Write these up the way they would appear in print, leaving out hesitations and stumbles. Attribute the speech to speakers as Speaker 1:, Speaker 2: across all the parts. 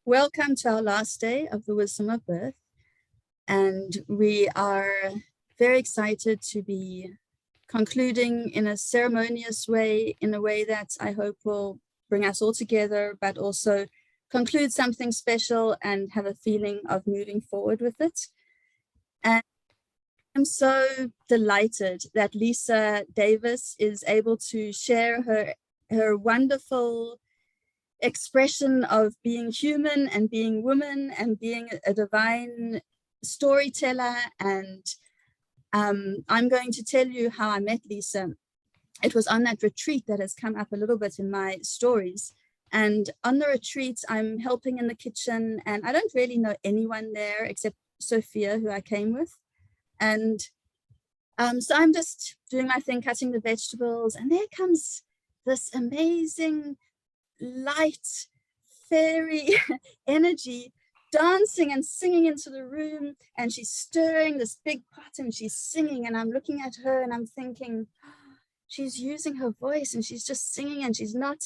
Speaker 1: Welcome to our last day of the Wisdom of Birth, and we are very excited to be concluding in a ceremonious way, in a way that I hope will bring us all together, but also conclude something special and have a feeling of moving forward with it. And I'm so delighted that Lisa Davis is able to share her wonderful expression of being human and being woman and being a divine storyteller. And I'm going to tell you how I met Lisa. It was on that retreat that has come up a little bit in my stories. And on the retreat, I'm helping in the kitchen, and I don't really know anyone there except Sophia, who I came with. And so I'm just doing my thing, cutting the vegetables, and there comes this amazing light fairy energy dancing and singing into the room, and she's stirring this big pot and she's singing, and I'm looking at her and I'm thinking, oh, she's using her voice and she's just singing, and she's not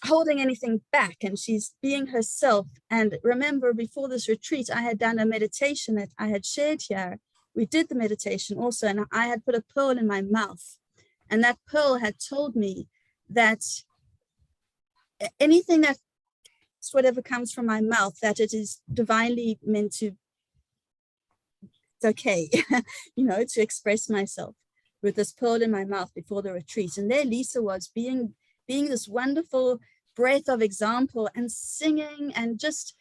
Speaker 1: holding anything back, and she's being herself. And remember, before this retreat, I had done a meditation that I had shared here. We did the meditation also, and I had put a pearl in my mouth, and that pearl had told me that anything that whatever comes from my mouth, that it is divinely meant to, it's okay, to express myself with this pearl in my mouth before the retreat. And there Lisa was being this wonderful breath of example and singing, and just,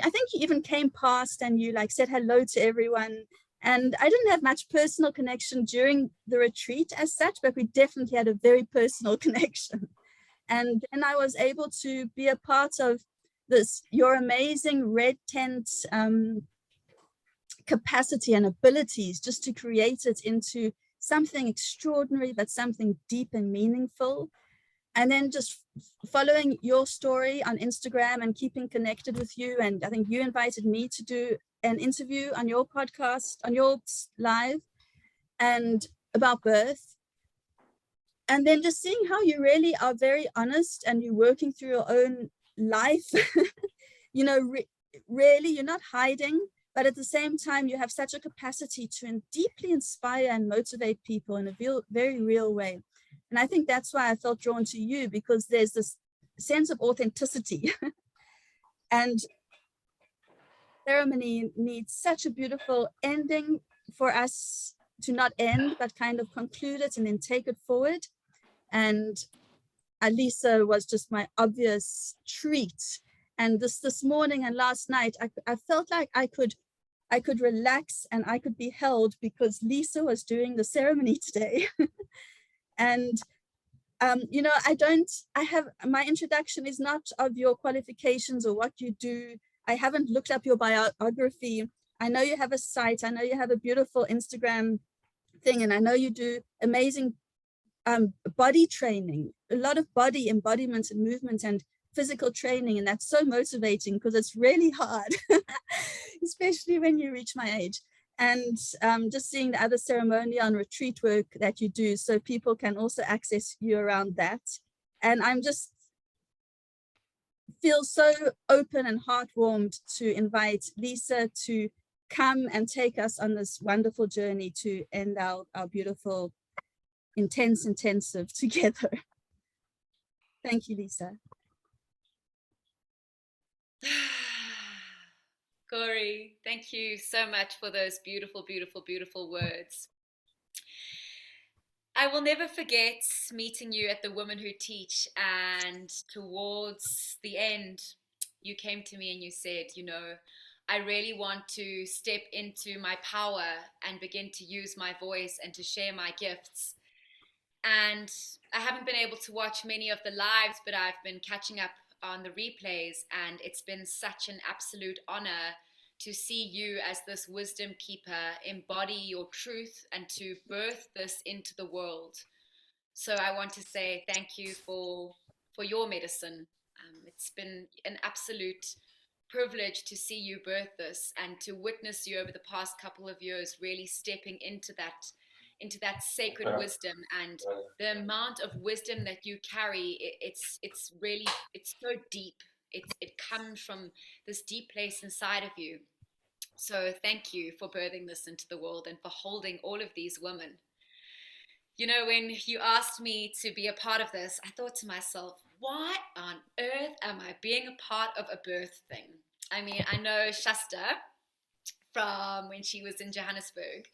Speaker 1: I think you even came past and you like said hello to everyone. And I didn't have much personal connection during the retreat as such, but we definitely had a very personal connection. And then I was able to be a part of this, your amazing red tent capacity and abilities, just to create it into something extraordinary, but something deep and meaningful. And then just following your story on Instagram and keeping connected with you. And I think you invited me to do an interview on your podcast, on your live, and about birth. And then just seeing how you really are very honest and you're working through your own life. Really, you're not hiding, but at the same time, you have such a capacity to deeply inspire and motivate people in a very real way. And I think that's why I felt drawn to you, because there's this sense of authenticity. And ceremony needs such a beautiful ending for us to not end, but kind of conclude it and then take it forward. And Lisa was just my obvious treat. And this morning and last night, I felt like I could relax and I could be held, because Lisa was doing the ceremony today. And my introduction is not of your qualifications or what you do. I haven't looked up your biography. I know you have a site. I know you have a beautiful Instagram thing, and I know you do amazing body training, a lot of body embodiment and movement and physical training. And that's so motivating, because it's really hard, especially when you reach my age. And just seeing the other ceremonial and retreat work that you do, so people can also access you around that. And I'm just feel so open and heartwarmed to invite Lisa to come and take us on this wonderful journey to end our beautiful intensive together. Thank you, Lisa.
Speaker 2: Corey, thank you so much for those beautiful, beautiful, beautiful words. I will never forget meeting you at the Women Who Teach, and towards the end, you came to me and you said, I really want to step into my power and begin to use my voice and to share my gifts. And I haven't been able to watch many of the lives, but I've been catching up on the replays, and it's been such an absolute honor to see you as this wisdom keeper embody your truth and to birth this into the world. So I want to say thank you for your medicine. It's been an absolute privilege to see you birth this and to witness you over the past couple of years really stepping into that into that sacred wisdom, and the amount of wisdom that you carry, it's really, it's so deep. It comes from this deep place inside of you. So thank you for birthing this into the world and for holding all of these women. You know, when you asked me to be a part of this, I thought to myself, why on earth am I being a part of a birth thing? I mean, I know Shasta from when she was in Johannesburg,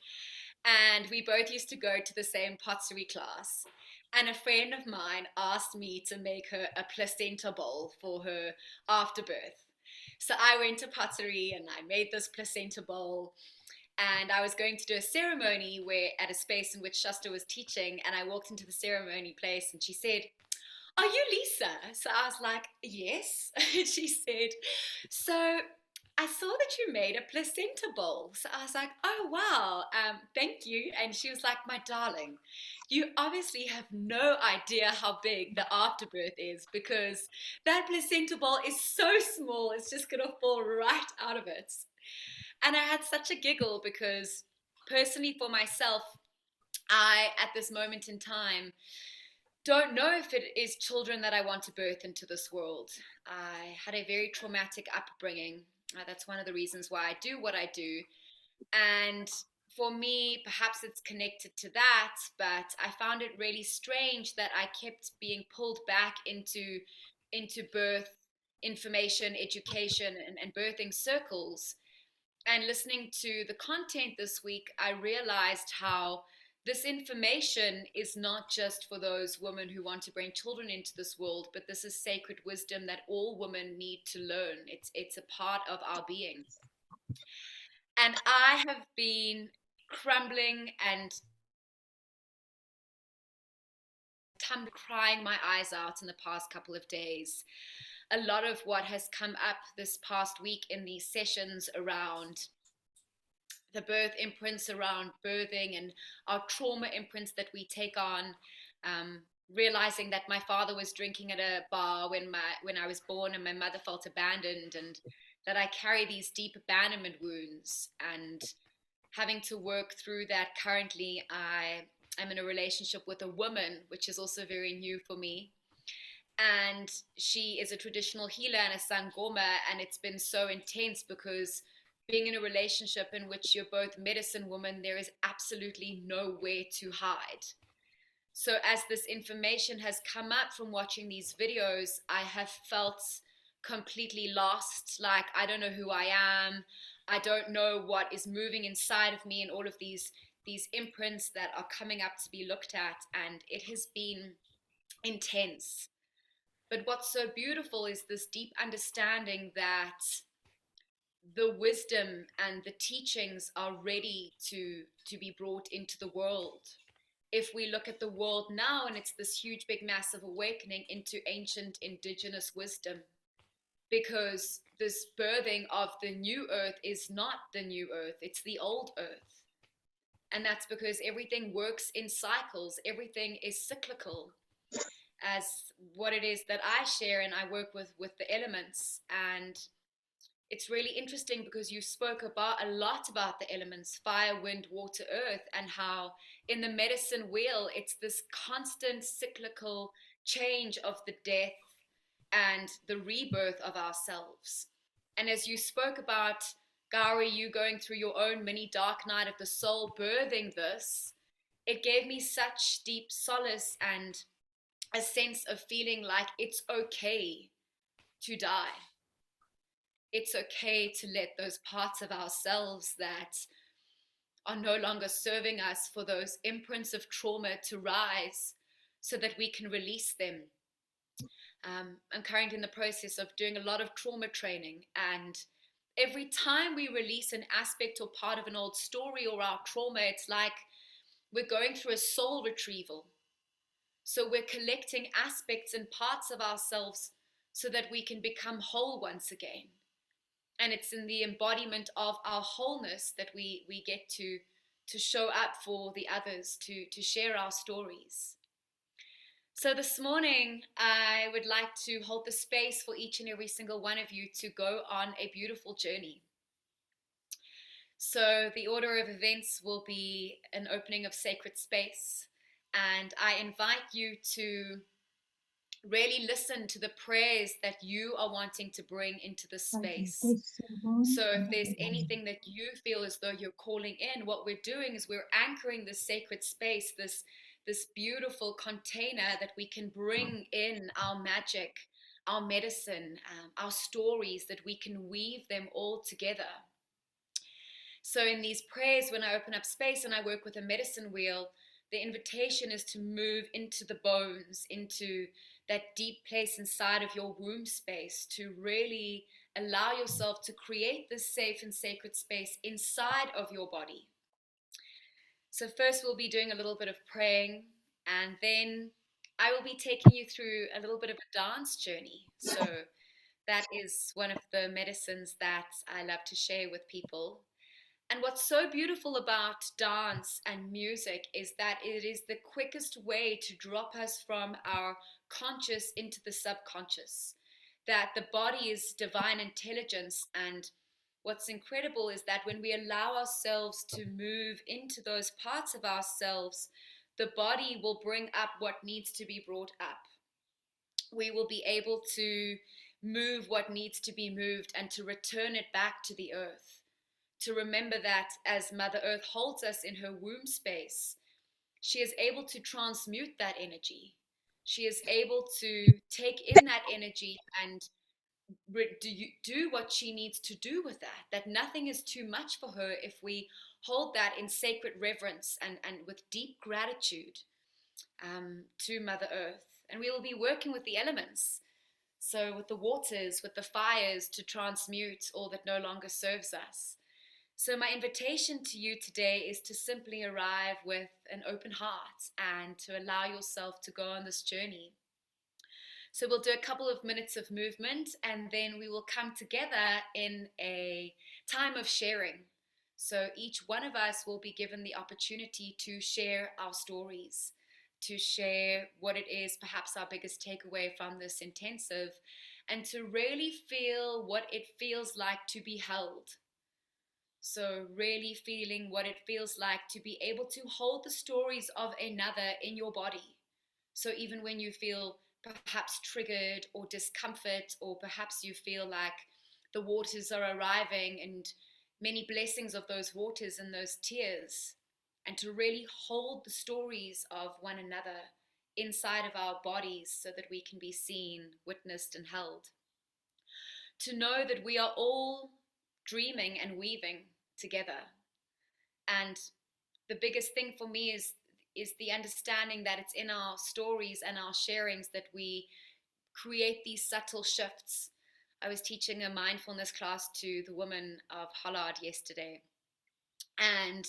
Speaker 2: and we both used to go to the same pottery class. And a friend of mine asked me to make her a placenta bowl for her afterbirth. So I went to pottery and I made this placenta bowl, and I was going to do a ceremony where at a space in which Shasta was teaching, and I walked into the ceremony place and she said, "Are you Lisa?" So I was like, "Yes." She said, "So I saw that you made a placenta bowl." So I was like, "Oh wow, thank you." And she was like, "My darling, you obviously have no idea how big the afterbirth is, because that placenta bowl is so small, it's just gonna fall right out of it." And I had such a giggle because personally for myself, I, at this moment in time, don't know if it is children that I want to birth into this world. I had a very traumatic upbringing. That's one of the reasons why I do what I do. And for me, perhaps it's connected to that, but I found it really strange that I kept being pulled back into birth information, education, and birthing circles. And listening to the content this week, I realized how this information is not just for those women who want to bring children into this world, but this is sacred wisdom that all women need to learn. It's a part of our being. And I have been crumbling and crying my eyes out in the past couple of days. A lot of what has come up this past week in these sessions around the birth imprints, around birthing, and our trauma imprints that we take on. Realizing that my father was drinking at a bar when I was born, and my mother felt abandoned, and that I carry these deep abandonment wounds, and having to work through that. Currently, I am in a relationship with a woman, which is also very new for me. And she is a traditional healer and a sangoma, and it's been so intense because being in a relationship in which you're both medicine women, there is absolutely nowhere to hide. So as this information has come up from watching these videos, I have felt completely lost. Like, I don't know who I am. I don't know what is moving inside of me, and all of these imprints that are coming up to be looked at. And it has been intense. But what's so beautiful is this deep understanding that the wisdom and the teachings are ready to be brought into the world. If we look at the world now, and it's this huge, big, massive awakening into ancient indigenous wisdom, because this birthing of the new earth is not the new earth, it's the old earth. And that's because everything works in cycles, everything is cyclical, as what it is that I share and I work with the elements. And it's really interesting because you spoke about a lot about the elements: fire, wind, water, earth, and how in the medicine wheel it's this constant cyclical change of the death and the rebirth of ourselves. And as you spoke about, Gauri, you going through your own mini dark night of the soul, birthing this, it gave me such deep solace and a sense of feeling like it's okay to die. It's okay to let those parts of ourselves that are no longer serving us, for those imprints of trauma to rise so that we can release them. I'm currently in the process of doing a lot of trauma training, and every time we release an aspect or part of an old story or our trauma, it's like we're going through a soul retrieval. So we're collecting aspects and parts of ourselves so that we can become whole once again. And it's in the embodiment of our wholeness that we get to show up for the others, to share our stories. So this morning, I would like to hold the space for each and every single one of you to go on a beautiful journey. So the order of events will be an opening of sacred space, and I invite you to really listen to the prayers that you are wanting to bring into the space. So if there's anything that you feel as though you're calling in, what we're doing is we're anchoring this sacred space, this beautiful container that we can bring in our magic, our medicine, our stories, that we can weave them all together. So in these prayers, when I open up space and I work with a medicine wheel, the invitation is to move into the bones, into that deep place inside of your womb space, to really allow yourself to create this safe and sacred space inside of your body. So first we'll be doing a little bit of praying, and then I will be taking you through a little bit of a dance journey. So that is one of the medicines that I love to share with people. And what's so beautiful about dance and music is that it is the quickest way to drop us from our conscious into the subconscious. That the body is divine intelligence. And what's incredible is that when we allow ourselves to move into those parts of ourselves, the body will bring up what needs to be brought up. We will be able to move what needs to be moved and to return it back to the earth. To remember that as Mother Earth holds us in her womb space, she is able to transmute that energy. She is able to take in that energy and do what she needs to do with that. That nothing is too much for her if we hold that in sacred reverence and with deep gratitude to Mother Earth. And we will be working with the elements. So with the waters, with the fires, to transmute all that no longer serves us. So my invitation to you today is to simply arrive with an open heart and to allow yourself to go on this journey. So we'll do a couple of minutes of movement, and then we will come together in a time of sharing. So each one of us will be given the opportunity to share our stories, to share what it is, perhaps our biggest takeaway from this intensive, and to really feel what it feels like to be held. So really feeling what it feels like to be able to hold the stories of another in your body. So even when you feel perhaps triggered or discomfort, or perhaps you feel like the waters are arriving, and many blessings of those waters and those tears, and to really hold the stories of one another inside of our bodies so that we can be seen, witnessed, and held. To know that we are all dreaming and weaving together. And the biggest thing for me is the understanding that it's in our stories and our sharings that we create these subtle shifts. I was teaching a mindfulness class to the women of Hollard yesterday, and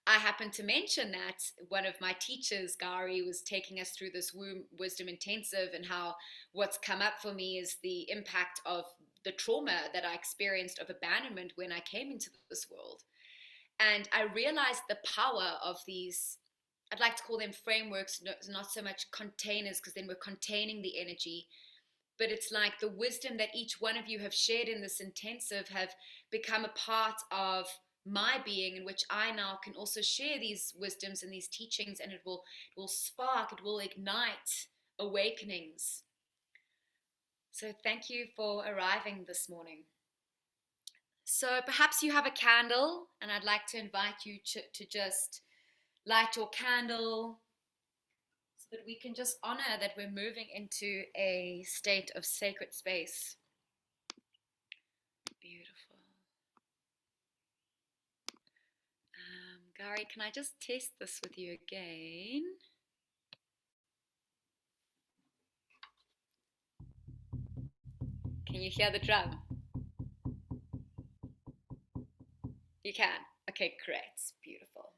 Speaker 2: I happened to mention that one of my teachers, Gary, was taking us through this wisdom intensive, and how what's come up for me is the impact of the trauma that I experienced of abandonment when I came into this world. And I realized the power of these, I'd like to call them frameworks, not so much containers, because then we're containing the energy, but it's like the wisdom that each one of you have shared in this intensive have become a part of my being, in which I now can also share these wisdoms and these teachings, and it will spark, it will ignite awakenings. So thank you for arriving this morning. So perhaps you have a candle, and I'd like to invite you to just light your candle so that we can just honor that we're moving into a state of sacred space. Beautiful. Gary, can I just test this with you again? Can you hear the drum? You can? Okay, great. Beautiful.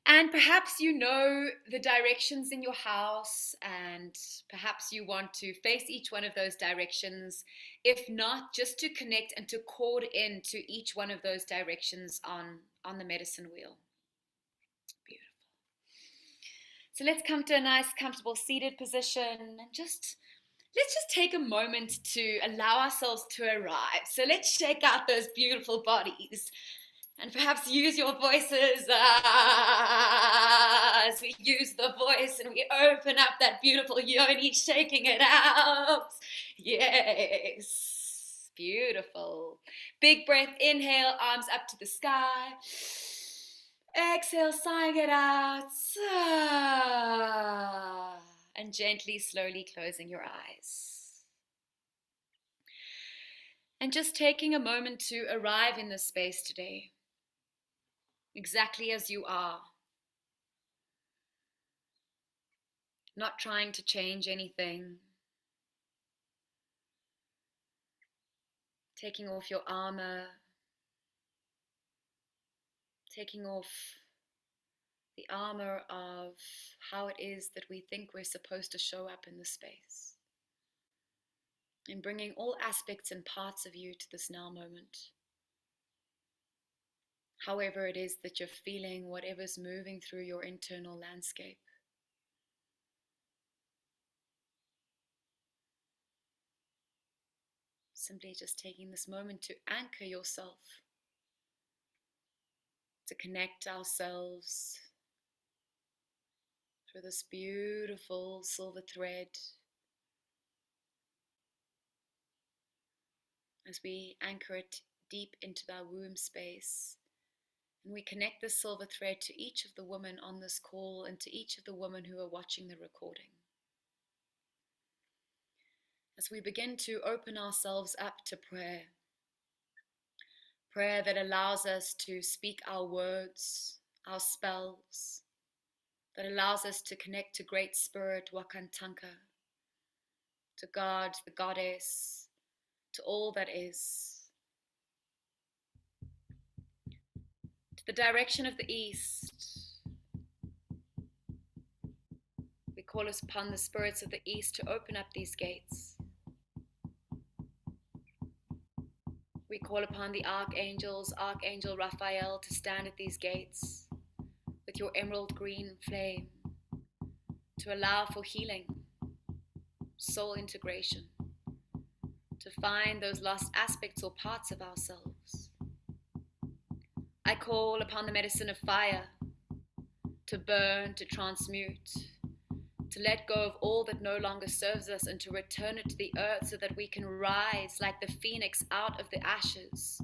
Speaker 2: And perhaps you know the directions in your house, and perhaps you want to face each one of those directions. If not, just to connect and to chord in to each one of those directions on the medicine wheel. Beautiful. So let's come to a nice, comfortable seated position, and let's just take a moment to allow ourselves to arrive. So let's shake out those beautiful bodies. And perhaps use your voices as we use the voice and we open up that beautiful yoni, shaking it out. Yes, beautiful. Big breath, inhale, arms up to the sky. Exhale, sighing it out. And gently, slowly closing your eyes. And just taking a moment to arrive in this space today, exactly as you are. Not trying to change anything. Taking off your armor. Taking off the armor of how it is that we think we're supposed to show up in this space. And bringing all aspects and parts of you to this now moment. However it is that you're feeling, whatever's moving through your internal landscape. Simply just taking this moment to anchor yourself, to connect ourselves through this beautiful silver thread as we anchor it deep into our womb space. And we connect this silver thread to each of the women on this call and to each of the women who are watching the recording. As we begin to open ourselves up to prayer, prayer that allows us to speak our words, our spells, that allows us to connect to Great Spirit, Wakantanka, to God, the Goddess, to all that is. To the direction of the East, we call upon the spirits of the East to open up these gates. We call upon the archangels, Archangel Raphael, to stand at these gates with your emerald green flame to allow for healing, soul integration, to find those lost aspects or parts of ourselves. I call upon the medicine of fire to burn, to transmute, to let go of all that no longer serves us and to return it to the earth so that we can rise like the phoenix out of the ashes,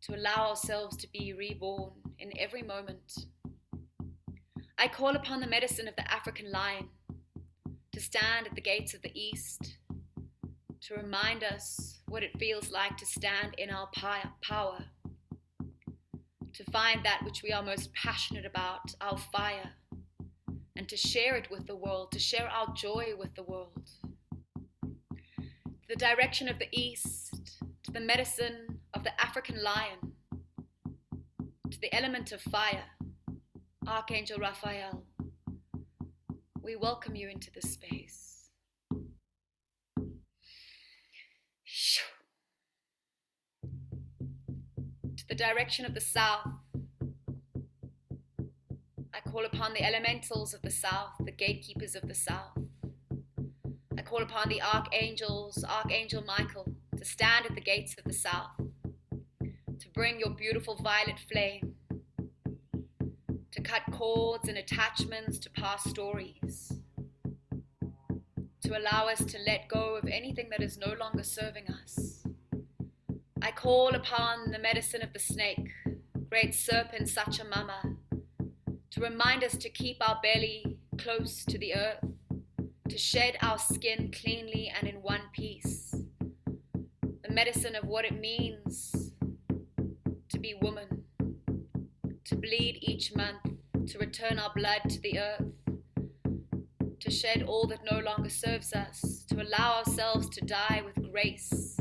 Speaker 2: to allow ourselves to be reborn in every moment. I call upon the medicine of the African lion to stand at the gates of the East, to remind us what it feels like to stand in our power, to find that which we are most passionate about, our fire, and to share it with the world, to share our joy with the world. To the direction of the East, to the medicine of the African lion, to the element of fire, Archangel Raphael, we welcome you into this space. To the direction of the South, I call upon the elementals of the South, the gatekeepers of the South. I call upon the archangels, Archangel Michael, to stand at the gates of the South, to bring your beautiful violet flame, to cut cords and attachments to past stories, to allow us to let go of anything that is no longer serving us. I call upon the medicine of the snake, great serpent Sachamama, to remind us to keep our belly close to the earth, to shed our skin cleanly and in one piece. The medicine of what it means to be woman, to bleed each month, to return our blood to the earth, to shed all that no longer serves us, to allow ourselves to die with grace,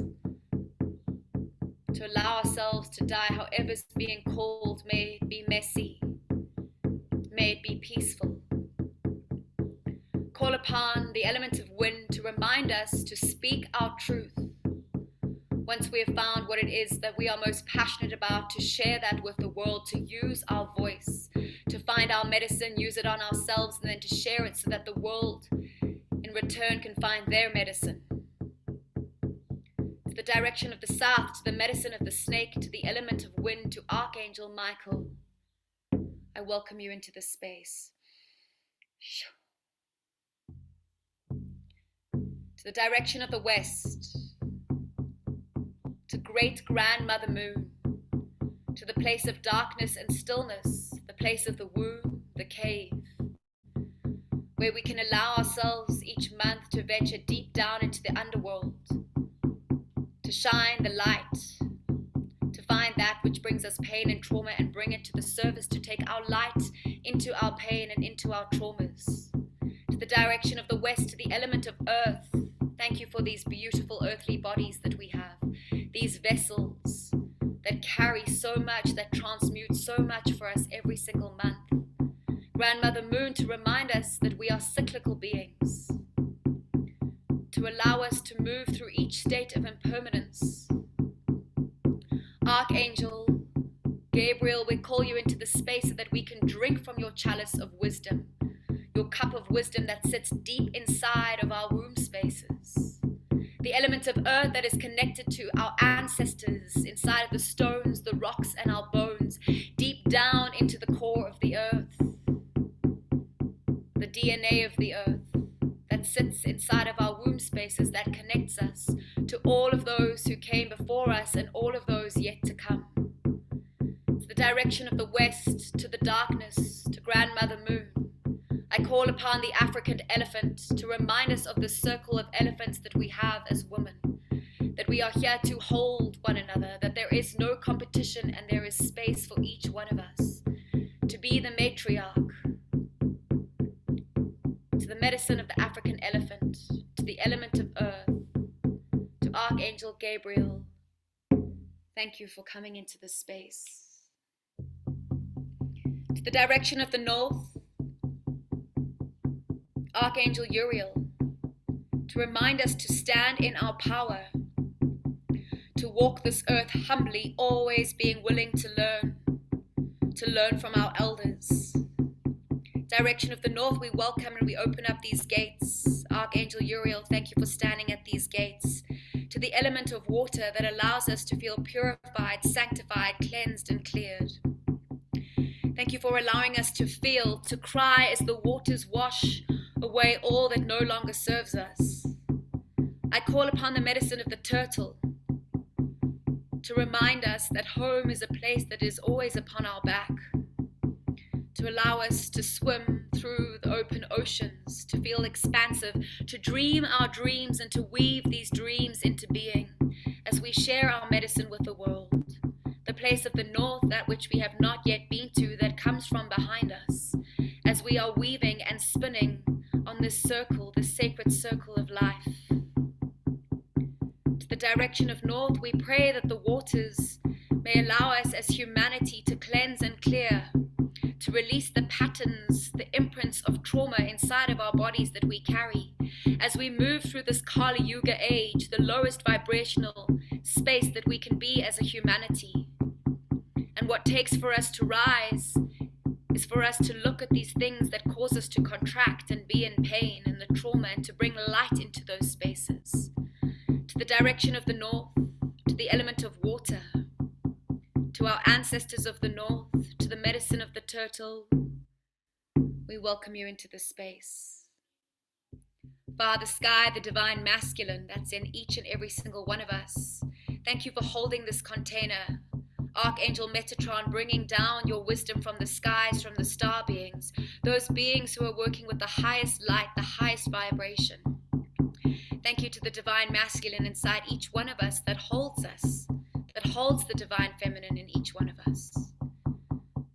Speaker 2: to allow ourselves to die however's being called, may it be messy, may it be peaceful. Call upon the element of wind to remind us to speak our truth. Once we have found what it is that we are most passionate about, to share that with the world, to use our voice, to find our medicine, use it on ourselves, and then to share it so that the world in return can find their medicine. To the direction of the south, to the medicine of the snake, to the element of wind, to Archangel Michael. I welcome you into this space. To the direction of the west, to great grandmother moon, to the place of darkness and stillness, the place of the womb, the cave, where we can allow ourselves each month to venture deep down into the underworld, to shine the light, to find that which brings us pain and trauma and bring it to the surface, to take our light into our pain and into our traumas. To the direction of the west, to the element of earth. Thank you for these beautiful earthly bodies that we have, these vessels that carry so much, that transmute so much for us every single month. Grandmother Moon, to remind us that we are cyclical beings, to allow us to move through each state of impermanence. Archangel Gabriel, we call you into the space so that we can drink from your chalice of wisdom, your cup of wisdom that sits deep inside of our womb spaces. The element of earth that is connected to our ancestors, inside of the stones, the rocks, and our bones, deep down into the core of the earth. The DNA of the earth that sits inside of our womb spaces, that connects us to all of those who came before us and all of those yet to come. To the direction of the west, to the darkness, to Grandmother Moon, I call upon the African elephant to remind us of the circle of elephants that we have as women, that we are here to hold one another, that there is no competition and there is space for each one of us to be the matriarch. To the medicine of the African elephant, to the element of earth, to Archangel Gabriel, thank you for coming into this space. To the direction of the north, Archangel Uriel, to remind us to stand in our power, to walk this earth humbly, always being willing to learn from our elders. Direction of the north, we welcome and we open up these gates. Archangel Uriel, thank you for standing at these gates. To the element of water that allows us to feel purified, sanctified, cleansed, and cleared. Thank you for allowing us to feel, to cry as the waters wash away all that no longer serves us. I call upon the medicine of the turtle to remind us that home is a place that is always upon our back, to allow us to swim through the open oceans, to feel expansive, to dream our dreams and to weave these dreams into being as we share our medicine with the world. The place of the north, that which we have not yet been to, that comes from behind us, as we are weaving and spinning on this circle, this sacred circle of life. To the direction of north, we pray that the waters may allow us as humanity to cleanse and clear, to release the patterns, the imprints of trauma inside of our bodies that we carry, as we move through this Kali Yuga age, the lowest vibrational space that we can be as a humanity. And what takes for us to rise is for us to look at these things that cause us to contract and be in pain and the trauma, and to bring light into those spaces. To the direction of the north, to the element of water, to our ancestors of the north, to the medicine of the turtle, we welcome you into this space. Father Sky, the divine masculine that's in each and every single one of us, thank you for holding this container. Archangel Metatron, bringing down your wisdom from the skies, from the star beings, those beings who are working with the highest light, the highest vibration. Thank you to the divine masculine inside each one of us, that holds the divine feminine in each one of us.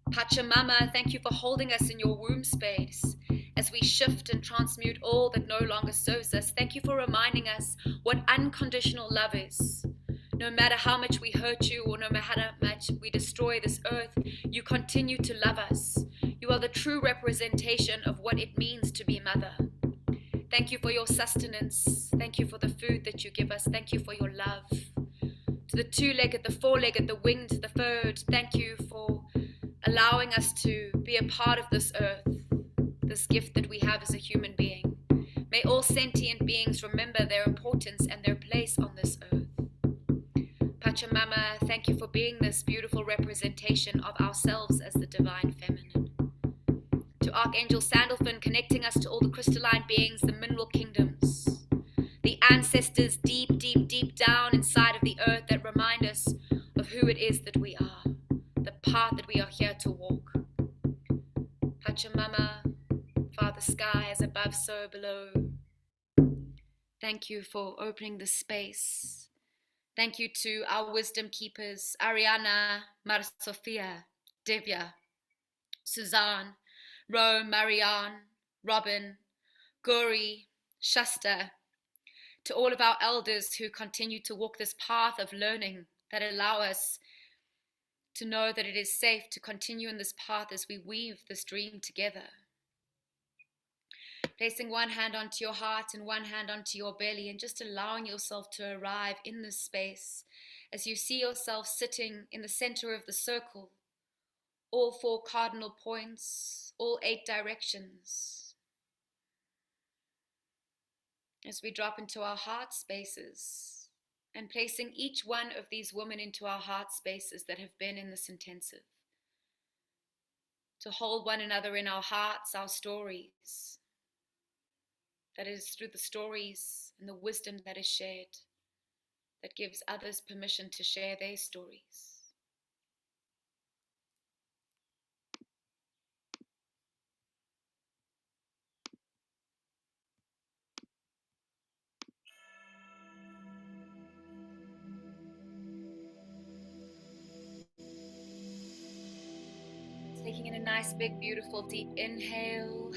Speaker 2: Pachamama, thank you for holding us in your womb space as we shift and transmute all that no longer serves us. Thank you for reminding us what unconditional love is. No matter how much we hurt you, or no matter how much we destroy this earth, you continue to love us. You are the true representation of what it means to be mother. Thank you for your sustenance. Thank you for the food that you give us. Thank you for your love. To the two-legged, the four-legged, the winged, the third, thank you for allowing us to be a part of this earth, this gift that we have as a human being. May all sentient beings remember their importance and their place on this earth. Pachamama, thank you for being this beautiful representation of ourselves as the divine feminine. To Archangel Sandalphon, connecting us to all the crystalline beings, the mineral kingdoms, the ancestors deep, deep, deep down inside of the earth that remind us of who it is that we are, the path that we are here to walk. Pachamama, Father Sky, as above, so below. Thank you for opening the space. Thank you to our wisdom keepers, Ariana, Mar Sofia, Divya, Suzanne, Ro, Marianne, Robin, Gori, Shasta, to all of our elders who continue to walk this path of learning that allow us to know that it is safe to continue in this path as we weave this dream together. Placing one hand onto your heart and one hand onto your belly and just allowing yourself to arrive in this space as you see yourself sitting in the center of the circle, all 4 cardinal points, all 8 directions. As we drop into our heart spaces and placing each one of these women into our heart spaces that have been in this intensive, to hold one another in our hearts, our stories. That is through the stories and the wisdom that is shared that gives others permission to share their stories. Taking in a nice, big, beautiful, deep inhale.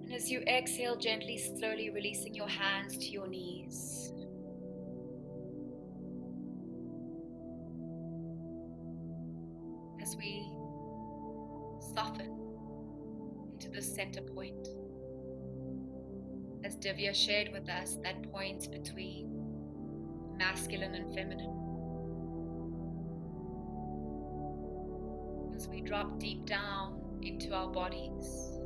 Speaker 2: And as you exhale, gently, slowly releasing your hands to your knees. As we soften into the center point. As Divya shared with us, that point between masculine and feminine. As we drop deep down into our bodies.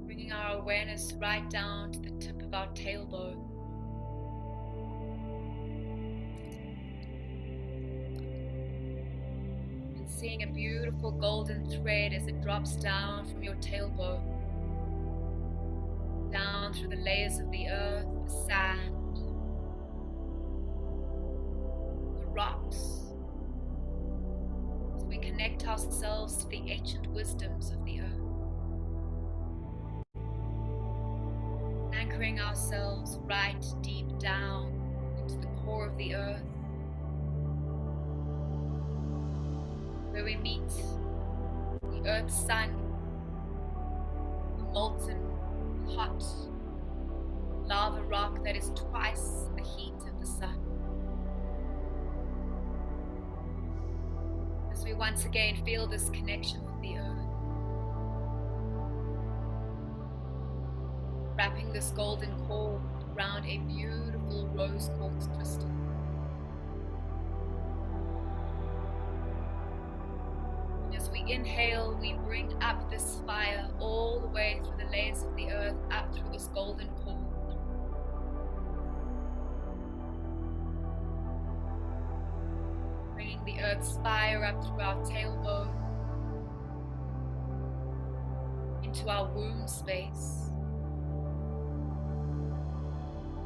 Speaker 2: Bringing our awareness right down to the tip of our tailbone. And seeing a beautiful golden thread as it drops down from your tailbone. Down through the layers of the earth, the sand, the rocks. As we connect ourselves to the ancient wisdoms of the earth. Anchoring ourselves right deep down into the core of the earth, where we meet the earth's sun, the molten, hot lava rock that is twice the heat of the sun. As we once again feel this connection with the earth. Wrapping this golden cord around a beautiful rose quartz crystal. And as we inhale, we bring up this fire all the way through the layers of the earth, up through this golden cord. Bringing the earth's fire up through our tailbone, into our womb space.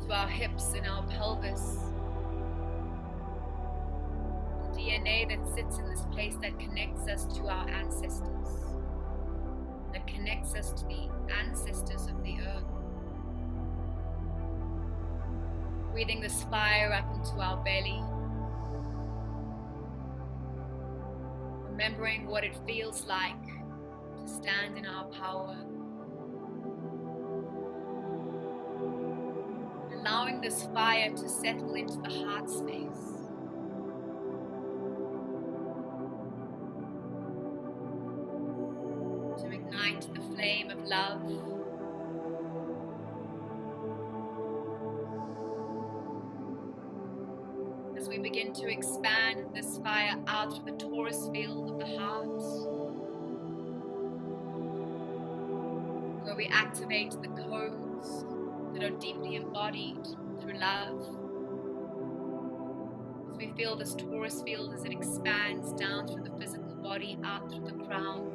Speaker 2: To our hips and our pelvis. The DNA that sits in this place that connects us to our ancestors. That connects us to the ancestors of the earth. Breathing this fire up into our belly. Remembering what it feels like to stand in our power. Allowing this fire to settle into the heart space. To ignite the flame of love. As we begin to expand this fire out through the torus field of the heart. Go where we activate the codes that are deeply embodied through love. As we feel this torus field as it expands down through the physical body, out through the crown,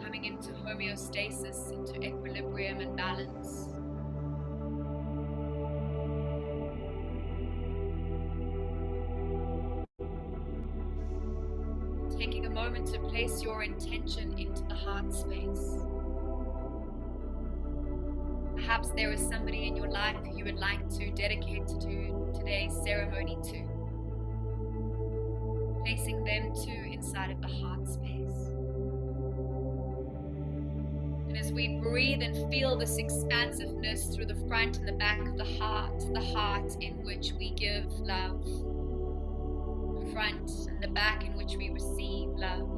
Speaker 2: coming into homeostasis, into equilibrium and balance. Taking a moment to place your intention into the heart space. Perhaps there is somebody in your life who you would like to dedicate to today's ceremony to. Placing them too inside of the heart space. And as we breathe and feel this expansiveness through the front and the back of the heart in which we give love, the front and the back in which we receive love.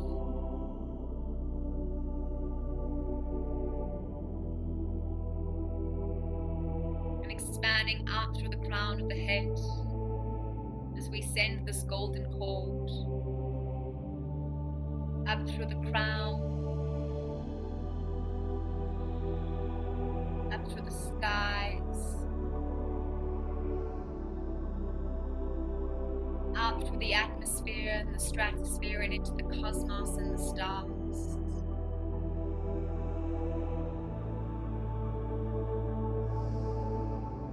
Speaker 2: And expanding out through the crown of the head as we send this golden cord up through the crown, up through the skies, out through the atmosphere and the stratosphere and into the cosmos and the stars.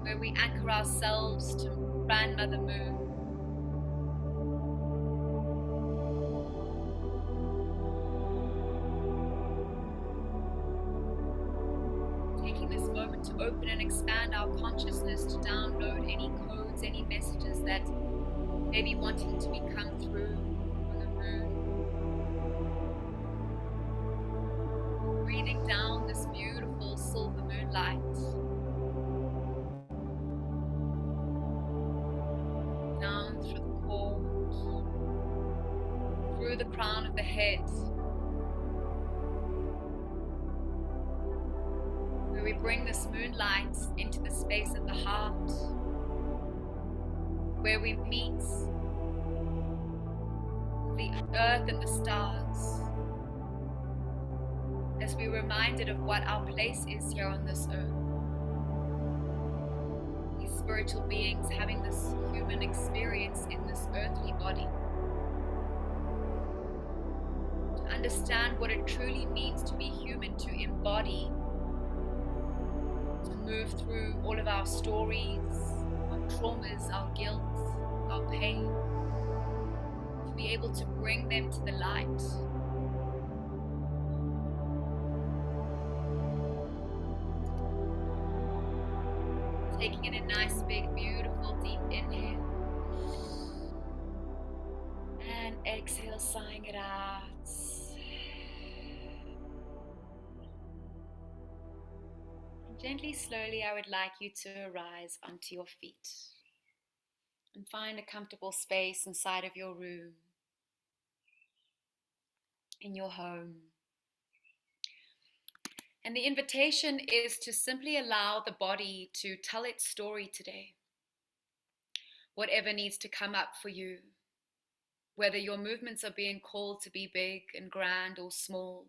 Speaker 2: Where we anchor ourselves to Grandmother Moon. Taking this moment to open and expand our consciousness to download any codes, any messages that may be wanting to be come through from the moon. Breathing down this beautiful silver moonlight. Down through the cord, through the crown of the head, where we bring this moonlight into the space of the heart, where we meet the earth and the stars, as we're reminded of what our place is here on this earth. These spiritual beings having this human experience in this earthly body. To understand what it truly means to be human, to embody, to move through all of our stories, our traumas, our guilt, our pain, to be able to bring them to the light. Taking in a nice, big, beautiful, deep inhale. And exhale, sighing it out. And gently, slowly, I would like you to arise onto your feet. And find a comfortable space inside of your room, in your home. And the invitation is to simply allow the body to tell its story today. Whatever needs to come up for you, whether your movements are being called to be big and grand or small,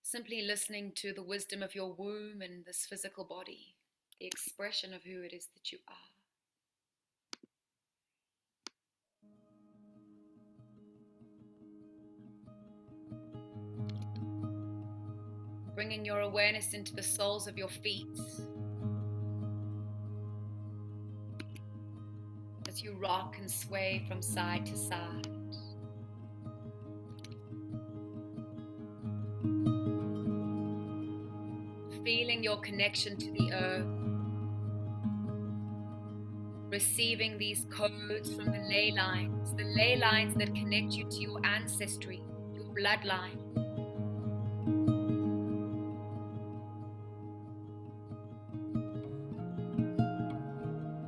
Speaker 2: simply listening to the wisdom of your womb and this physical body, the expression of who it is that you are. Bringing your awareness into the soles of your feet as you rock and sway from side to side. Feeling your connection to the earth. Receiving these codes from the ley lines that connect you to your ancestry, your bloodline.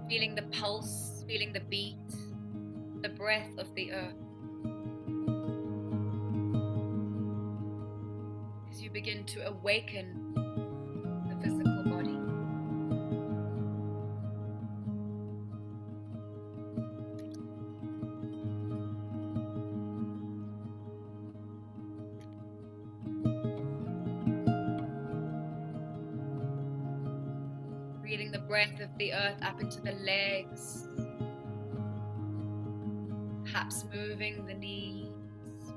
Speaker 2: Feeling the pulse, feeling the beat, the breath of the earth. As you begin to awaken the physical body. breath of the earth up into the legs, perhaps moving the knees,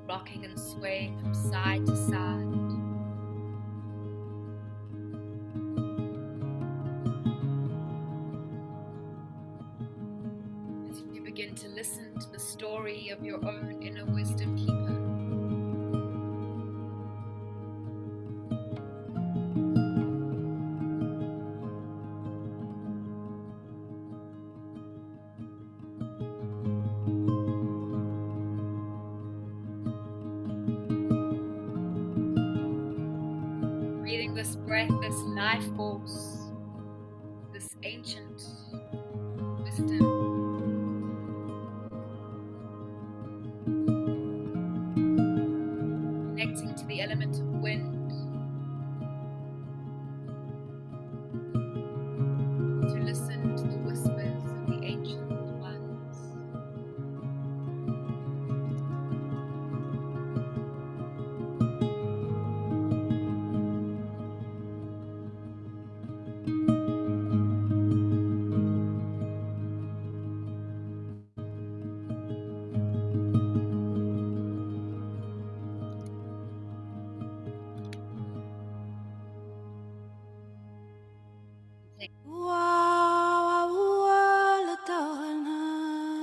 Speaker 2: rocking and swaying from side to side. As you begin to listen to the story of your own inner wisdom keeper. Breathing this breath, this life force, this ancient wisdom. Connecting to the element of wind, to listen to the whispers of the ancient ones.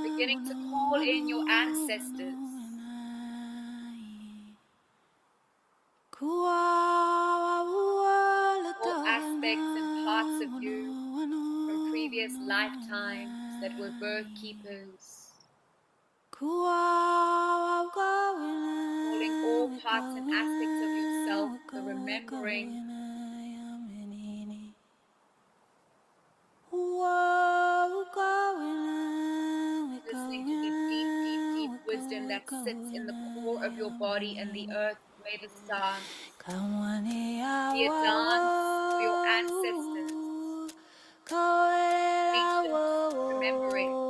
Speaker 2: Beginning to call in your ancestors, all aspects and parts of you from previous lifetimes that were birth keepers, calling all parts and aspects of yourself, the remembering, listening to the deep, deep, deep wisdom that sits in the core of your body and the earth. May this dance be a dance for your ancestors, ancient remembrance.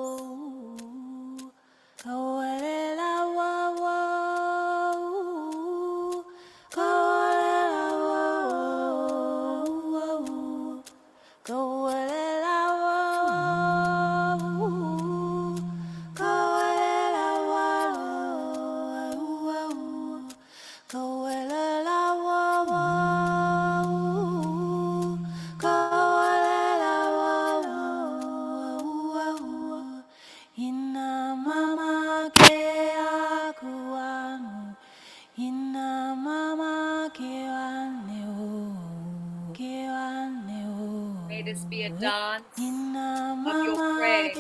Speaker 2: May this be a dance of your prayer.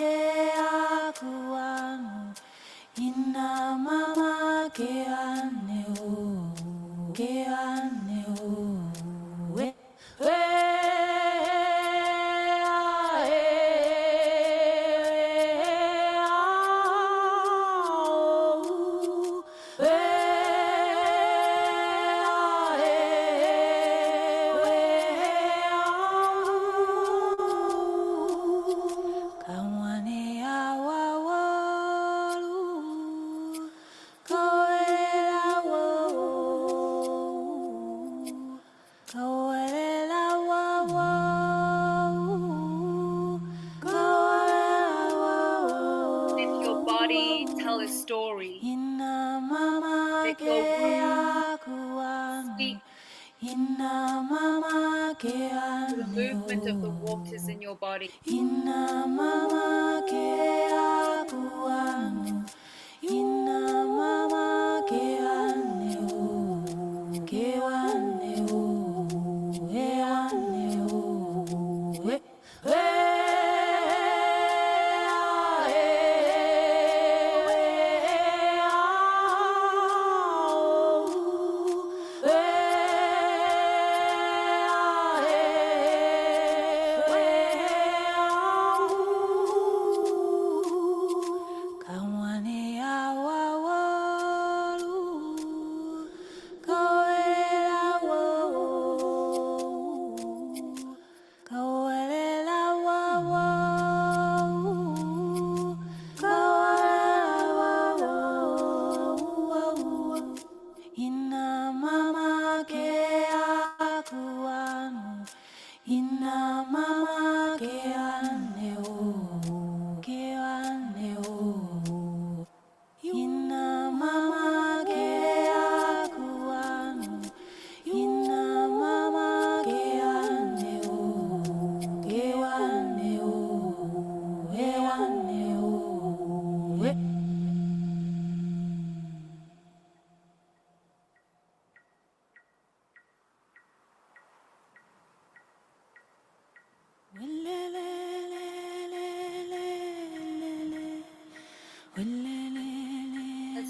Speaker 2: Let your body tell a story. Let your womb speak to the movement of the waters in your body.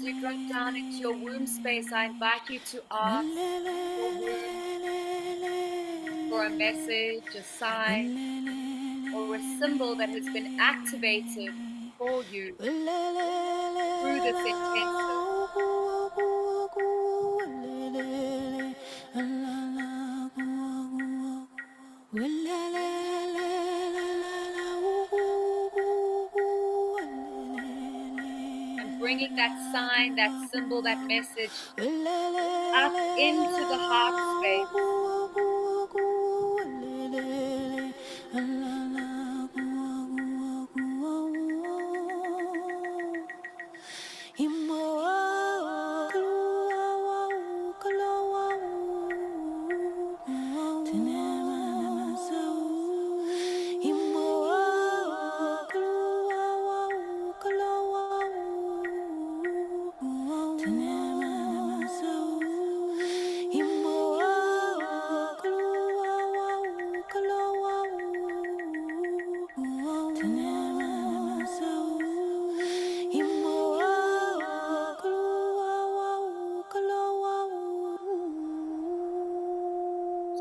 Speaker 2: you drop down into your womb space, I invite you to ask your womb for a message, a sign, or a symbol that has been activated for you through this intensive. And bringing that sign, that symbol, that message up into the heart space.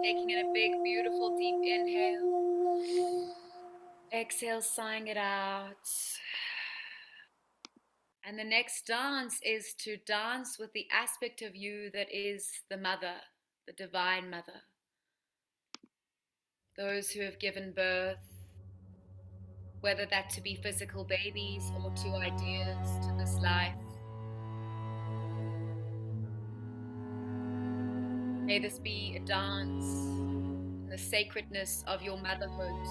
Speaker 2: Taking in a big, beautiful, deep inhale. Exhale, sighing it out. And the next dance is to dance with the aspect of you that is the mother, the divine mother. Those who have given birth, whether that to be physical babies or to ideas, to this life. May this be a dance in the sacredness of your motherhood.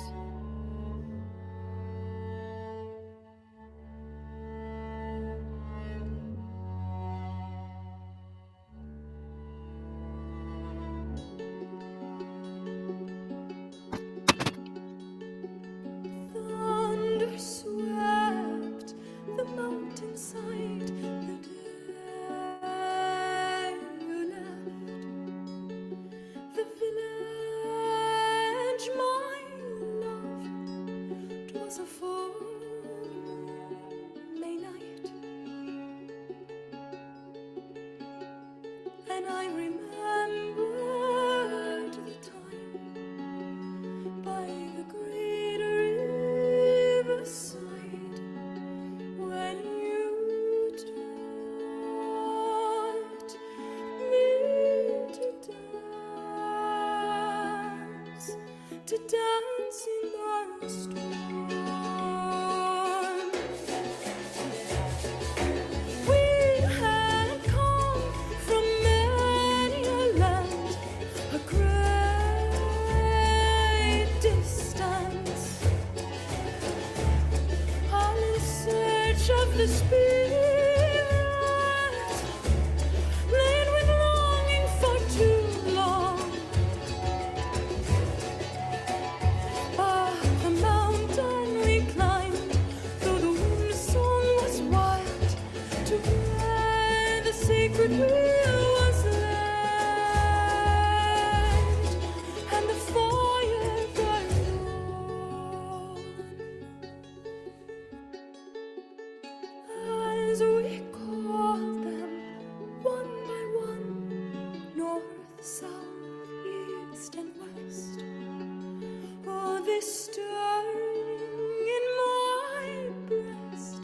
Speaker 3: Thunder swept the mountainside the day you left the village, my love. 'Twas a full May night, and I remembered the time by the great riverside when you taught me to dance in the storm. We had come from many a land, a great distance, all in search of the spirit, laden with longing for too long. Up the mountain we climbed, though the wind song was wild, to where the sacred wheel was laid, and the fire burned on. As we called them one by one, north, south, east, and west, oh, this stirring in my breast,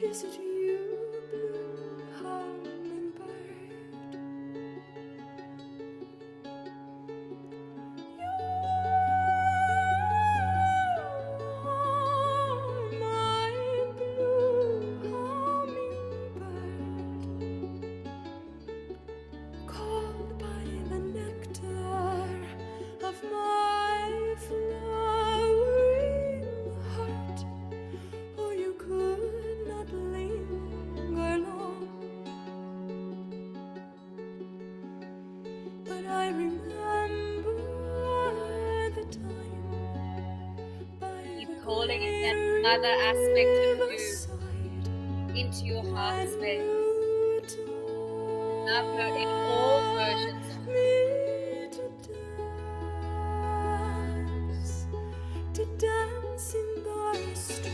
Speaker 3: is it you, blue hummingbird? You, my blue hummingbird, called by the nectar of my flowering heart. Oh, you could not linger long, but I remember the time by
Speaker 2: Keep
Speaker 3: the
Speaker 2: calling in that
Speaker 3: great
Speaker 2: mother aspect of you
Speaker 3: riverside
Speaker 2: into your heart
Speaker 3: when
Speaker 2: space.
Speaker 3: you
Speaker 2: Love her in all versions of
Speaker 3: me to dance in the storm.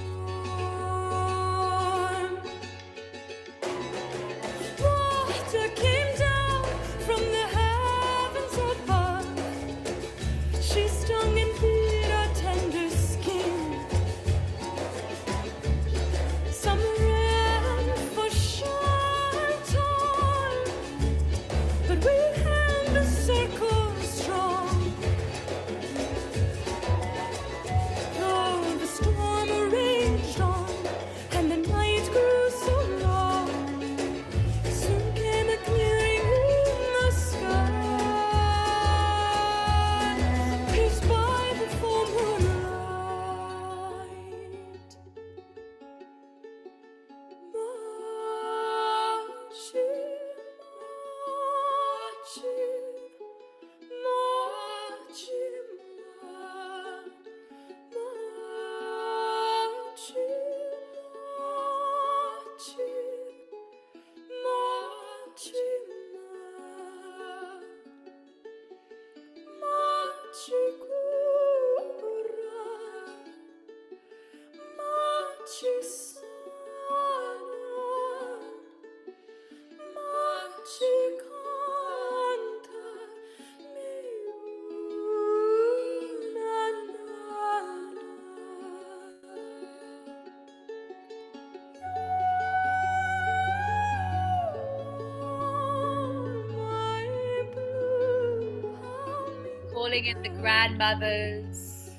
Speaker 2: calling in the grandmothers,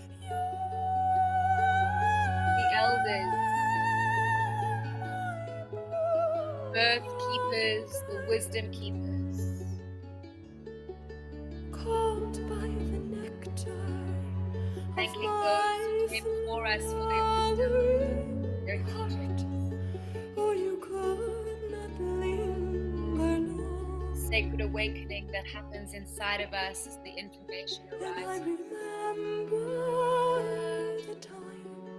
Speaker 2: the elders, birth keepers, the wisdom keepers.
Speaker 3: Caught by the nectar of
Speaker 2: Thanking those who came before us for their wisdom, their teaching.
Speaker 3: Oh, you could not linger long.
Speaker 2: Sacred awakening that happens inside of us as the information
Speaker 3: And I
Speaker 2: arises.
Speaker 3: remember the time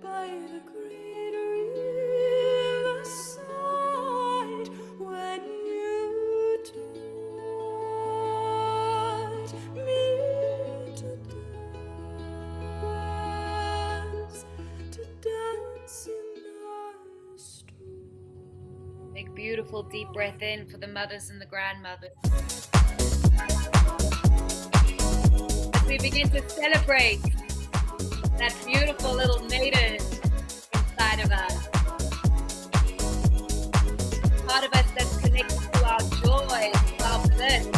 Speaker 3: by the great riverside when you taught me to dance in our stream.
Speaker 2: Take beautiful deep breath in for the mothers and the grandmothers. As we begin to celebrate that beautiful little maiden inside of us. Part of us that's connected to our joy, to our bliss.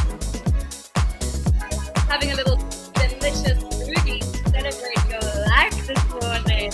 Speaker 2: Having a little delicious foodie to celebrate your life this morning.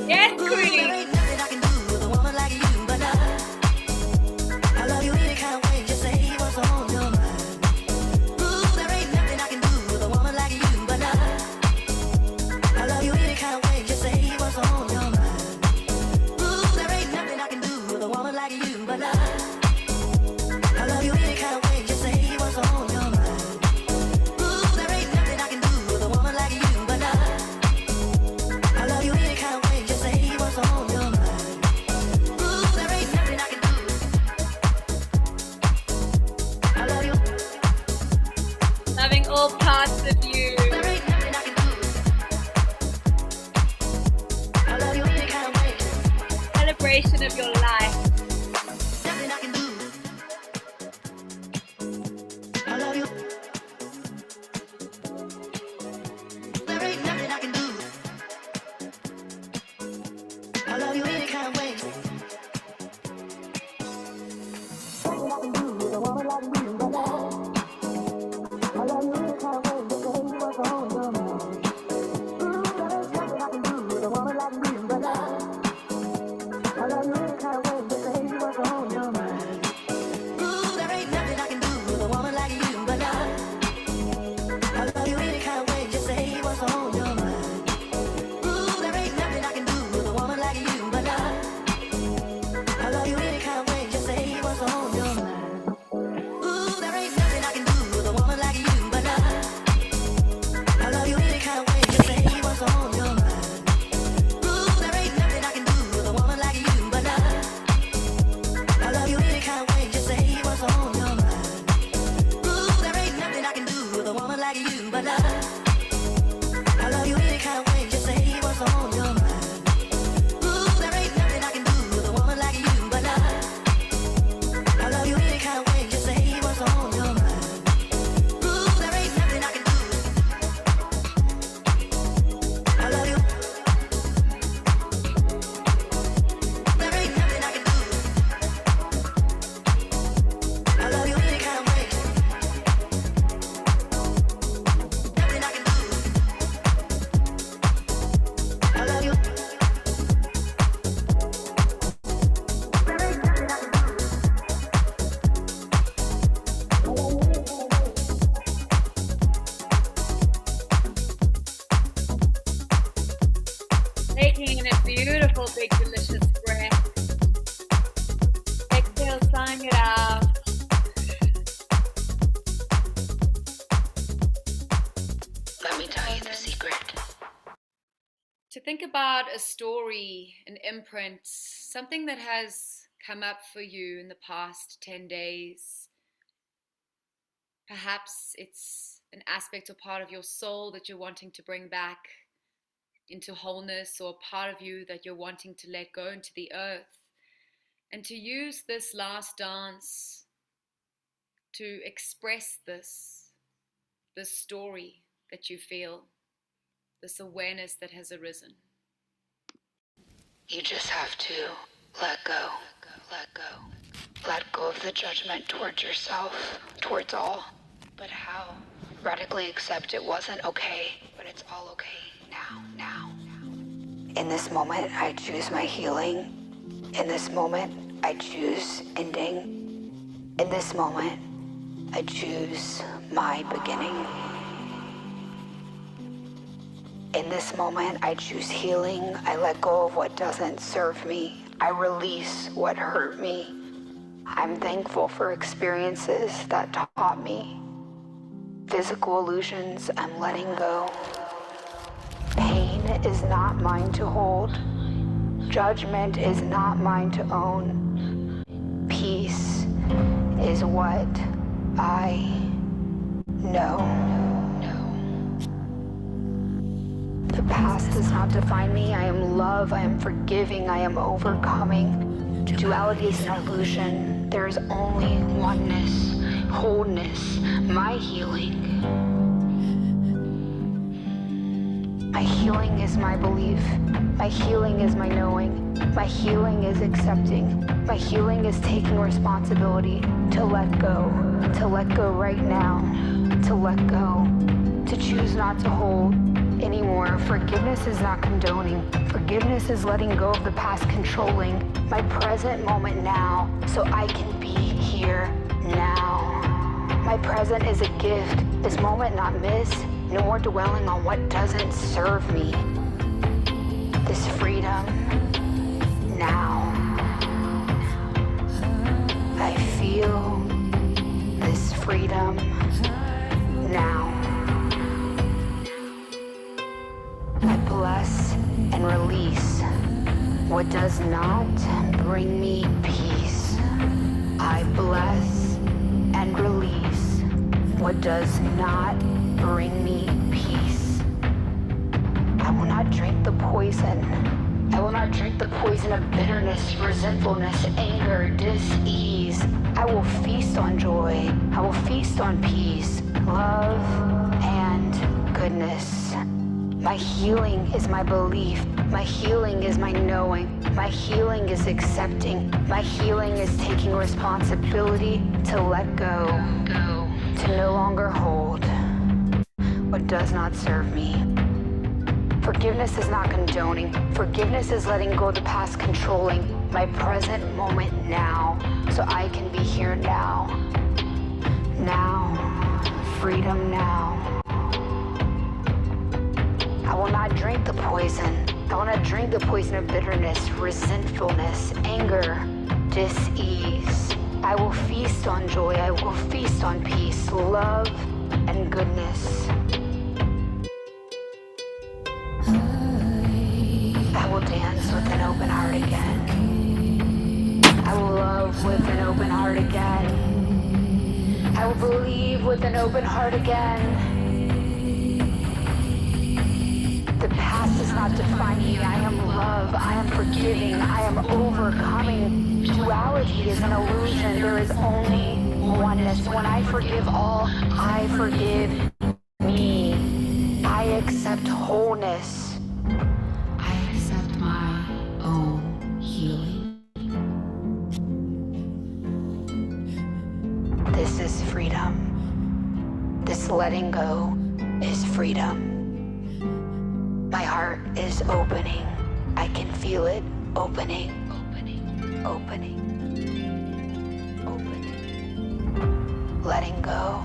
Speaker 2: Yes, Queen. Loving all parts of you. Celebration of your life. Taking in a beautiful, big, delicious breath. Exhale, sighing it out.
Speaker 4: Let me tell you the secret.
Speaker 2: To think about a story, an imprint, something that has come up for you in the past 10 days. Perhaps it's an aspect or part of your soul that you're wanting to bring back into wholeness, or a part of you that you're wanting to let go into the earth. And to use this last dance to express this story that you feel, this awareness that has arisen.
Speaker 4: You just have to let go, let go. Let go of the judgment towards yourself, towards all. But how? Radically accept it wasn't okay, but it's all okay now. In this moment, I choose my healing. In this moment, I choose ending. In this moment, I choose my beginning. In this moment, I choose healing. I let go of what doesn't serve me. I release what hurt me. I'm thankful for experiences that taught me. Physical illusions, I'm letting go. Pain is not mine to hold. Judgment is not mine to own. Peace is what I know. The past does not define me. I am love. I am forgiving. I am overcoming. Duality is an illusion. There is only oneness, wholeness, my healing. My healing is my belief. My healing is my knowing. My healing is accepting. My healing is taking responsibility to let go right now, to let go, to choose not to hold anymore. Forgiveness is not condoning. Forgiveness is letting go of the past controlling my present moment now, so I can be here now. My present is a gift, this moment not miss. No more dwelling on what doesn't serve me. This freedom now. I feel this freedom now. I bless and release what does not bring me peace. I bless and release what does not bring me peace. I will not drink the poison. I will not drink the poison of bitterness, resentfulness, anger, dis-ease. I will feast on joy. I will feast on peace, love, and goodness. My healing is my belief. My healing is my knowing. My healing is accepting. My healing is taking responsibility to let go, to no longer hold what does not serve me. Forgiveness is not condoning. Forgiveness is letting go of the past controlling my present moment now, so I can be here now. Now, freedom now. I will not drink the poison. I will not drink the poison of bitterness, resentfulness, anger, dis-ease. I will feast on joy. I will feast on peace, love, and goodness. I will dance with an open heart again. I will love with an open heart again. I will believe with an open heart again. The past does not define me. I am love. I am forgiving. I am overcoming. Duality is an illusion. There is only oneness. When I forgive all, I forgive me. I accept wholeness. I accept my own healing. This is freedom. This letting go is freedom. My heart is opening. I can feel it opening, opening. Letting go,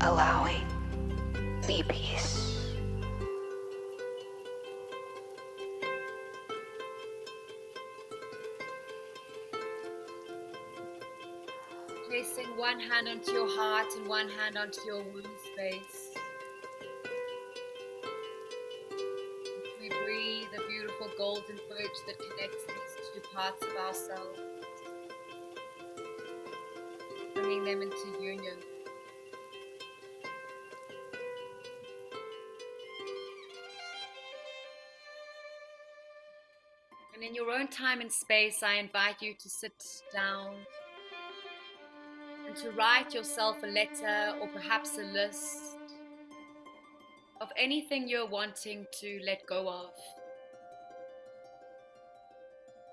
Speaker 4: allowing me peace.
Speaker 2: Placing one hand onto your heart and one hand onto your womb space. We breathe a beautiful golden bridge that connects these two parts of ourselves, bringing them into union. And in your own time and space, I invite you to sit down and to write yourself a letter or perhaps a list of anything you're wanting to let go of.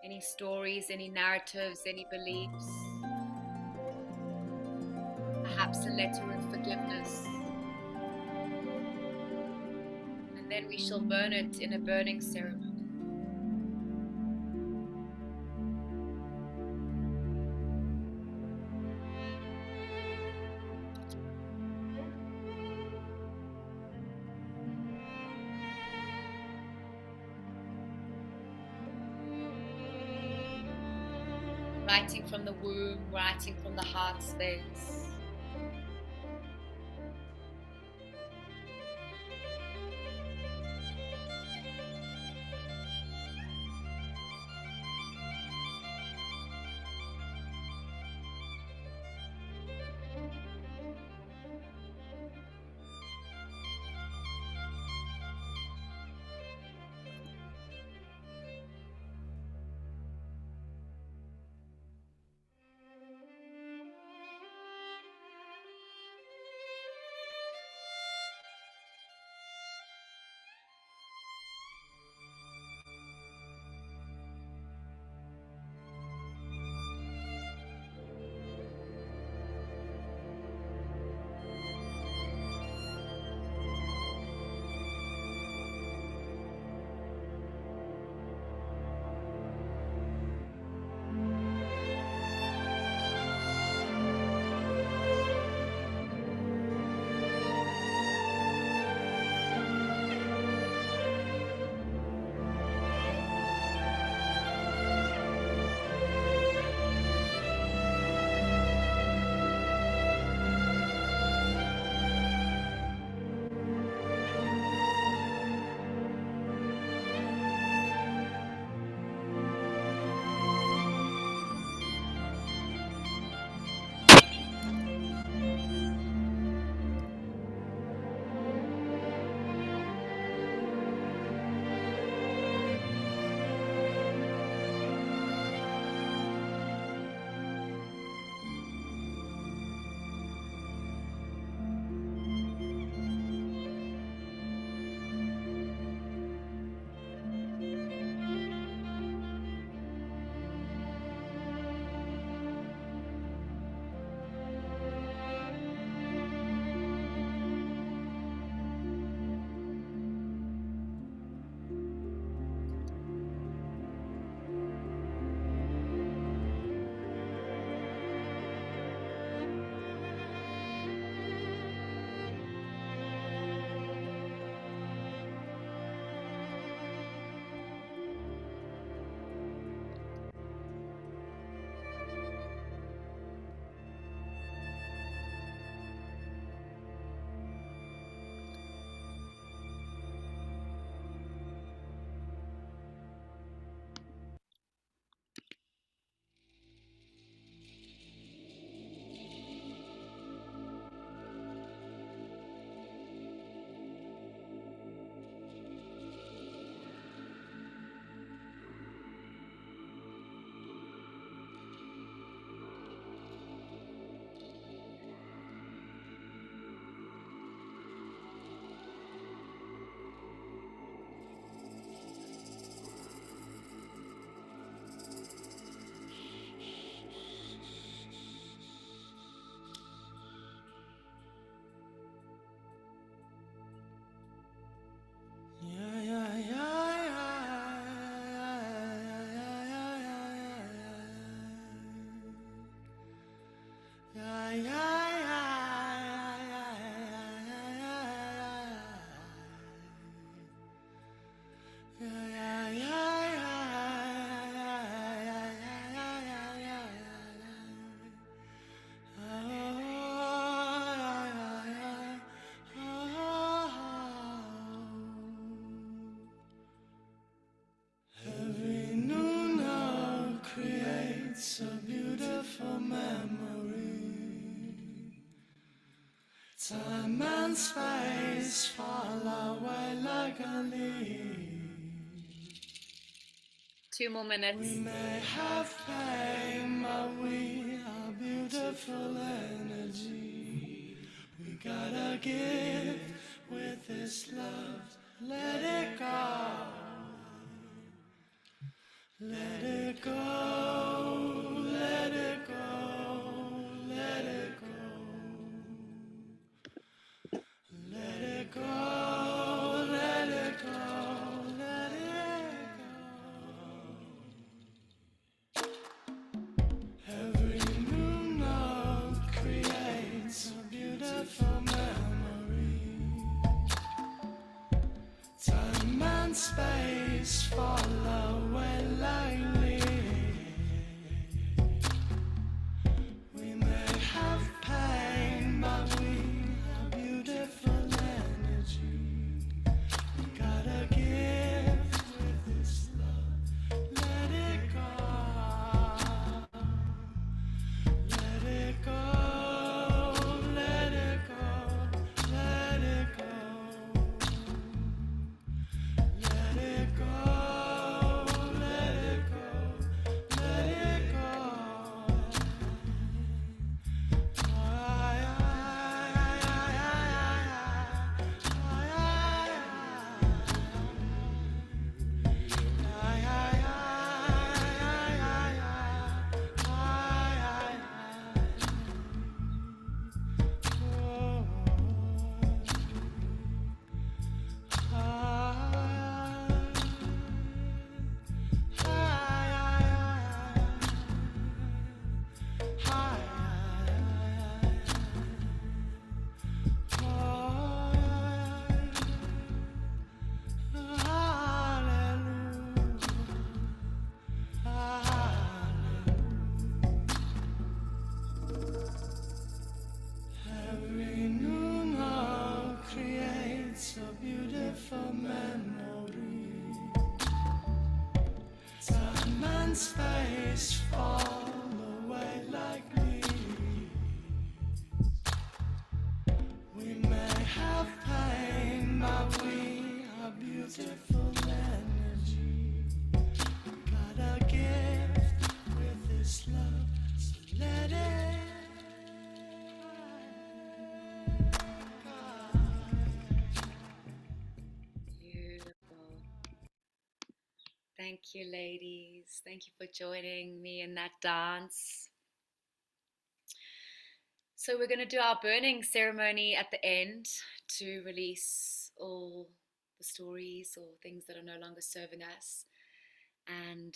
Speaker 2: Any stories, any narratives, any beliefs. Perhaps a letter of forgiveness. And then we shall burn it in a burning ceremony. Writing from the womb, writing from the heart space.
Speaker 5: Time and space fall away like a leaf.
Speaker 2: 2 more minutes.
Speaker 5: We may have pain, but we are beautiful energy. We gotta give with this love. Let it go. Let it go. Let it go. Let it go. Let it go. Let it go. Let it go. Every new note creates a beautiful memory. Time and space fall away lightly. We may have pain, but we are beautiful energy. We gotta give with this love. Let it go. Let it go. Let it go. Let it go. Let it go, let it go, let it go. Ay, ay, ay, Every new note creates a beautiful memory. Time and space fall away like leaves. We may have pain, but we are beautiful energy. We gotta give with this love, so let it go.
Speaker 2: Beautiful. Thank you, ladies. Thank you for joining me in that dance. So we're going to do our burning ceremony at the end to release all the stories or things that are no longer serving us. And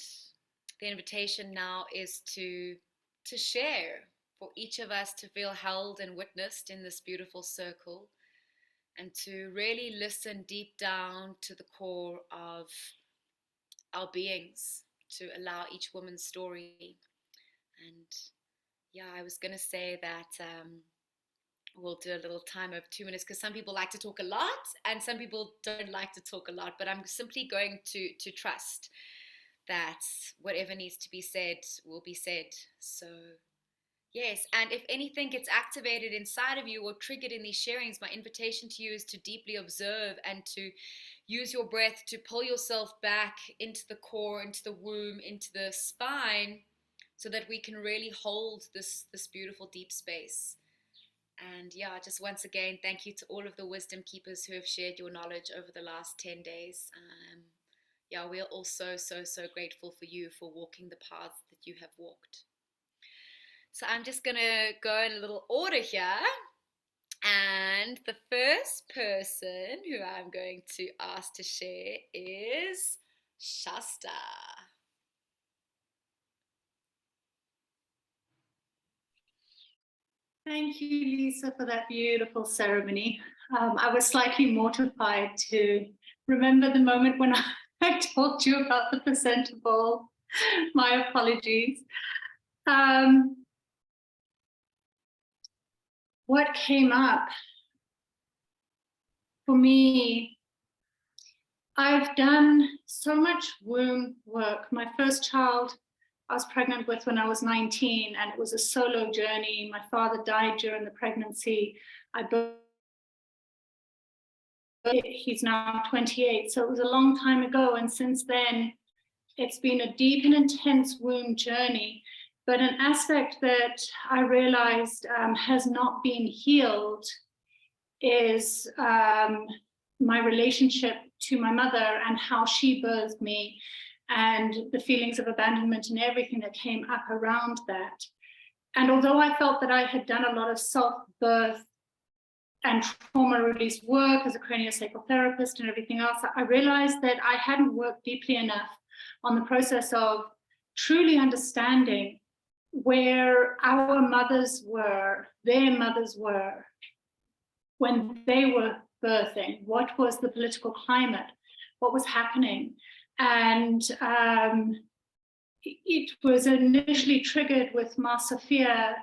Speaker 2: the invitation now is to share, for each of us to feel held and witnessed in this beautiful circle, and to really listen deep down to the core of our beings, to allow each woman's story. And yeah, I was going to say that we'll do a little time of 2 minutes, because some people like to talk a lot and some people don't like to talk a lot, but I'm simply going to trust that whatever needs to be said will be said. So yes, and if anything gets activated inside of you or triggered in these sharings, my invitation to you is to deeply observe and to use your breath to pull yourself back into the core, into the womb, into the spine, so that we can really hold this beautiful deep space. And yeah, just once again, thank you to all of the wisdom keepers who have shared your knowledge over the last 10 days. Yeah, we are also so grateful for you for walking the path that you have walked. So I'm just going to go in a little order here. And the first person who I'm going to ask to share is Shasta.
Speaker 6: Thank you, Lisa, for that beautiful ceremony. I was slightly mortified to remember the moment when I told you about the placenta ball. My apologies. What came up for me, I've done so much womb work. My first child I was pregnant with when I was 19, and it was a solo journey. My father died during the pregnancy. I he's now 28, so it was a long time ago. And since then, it's been a deep and intense womb journey. But an aspect that I realized has not been healed is my relationship to my mother and how she birthed me, and the feelings of abandonment and everything that came up around that. And although I felt that I had done a lot of self-birth and trauma release work as a craniosacral therapist and everything else, I realized that I hadn't worked deeply enough on the process of truly understanding where our mothers were, their mothers were, when they were birthing. What was the political climate? What was happening? And it was initially triggered with Ma Sophia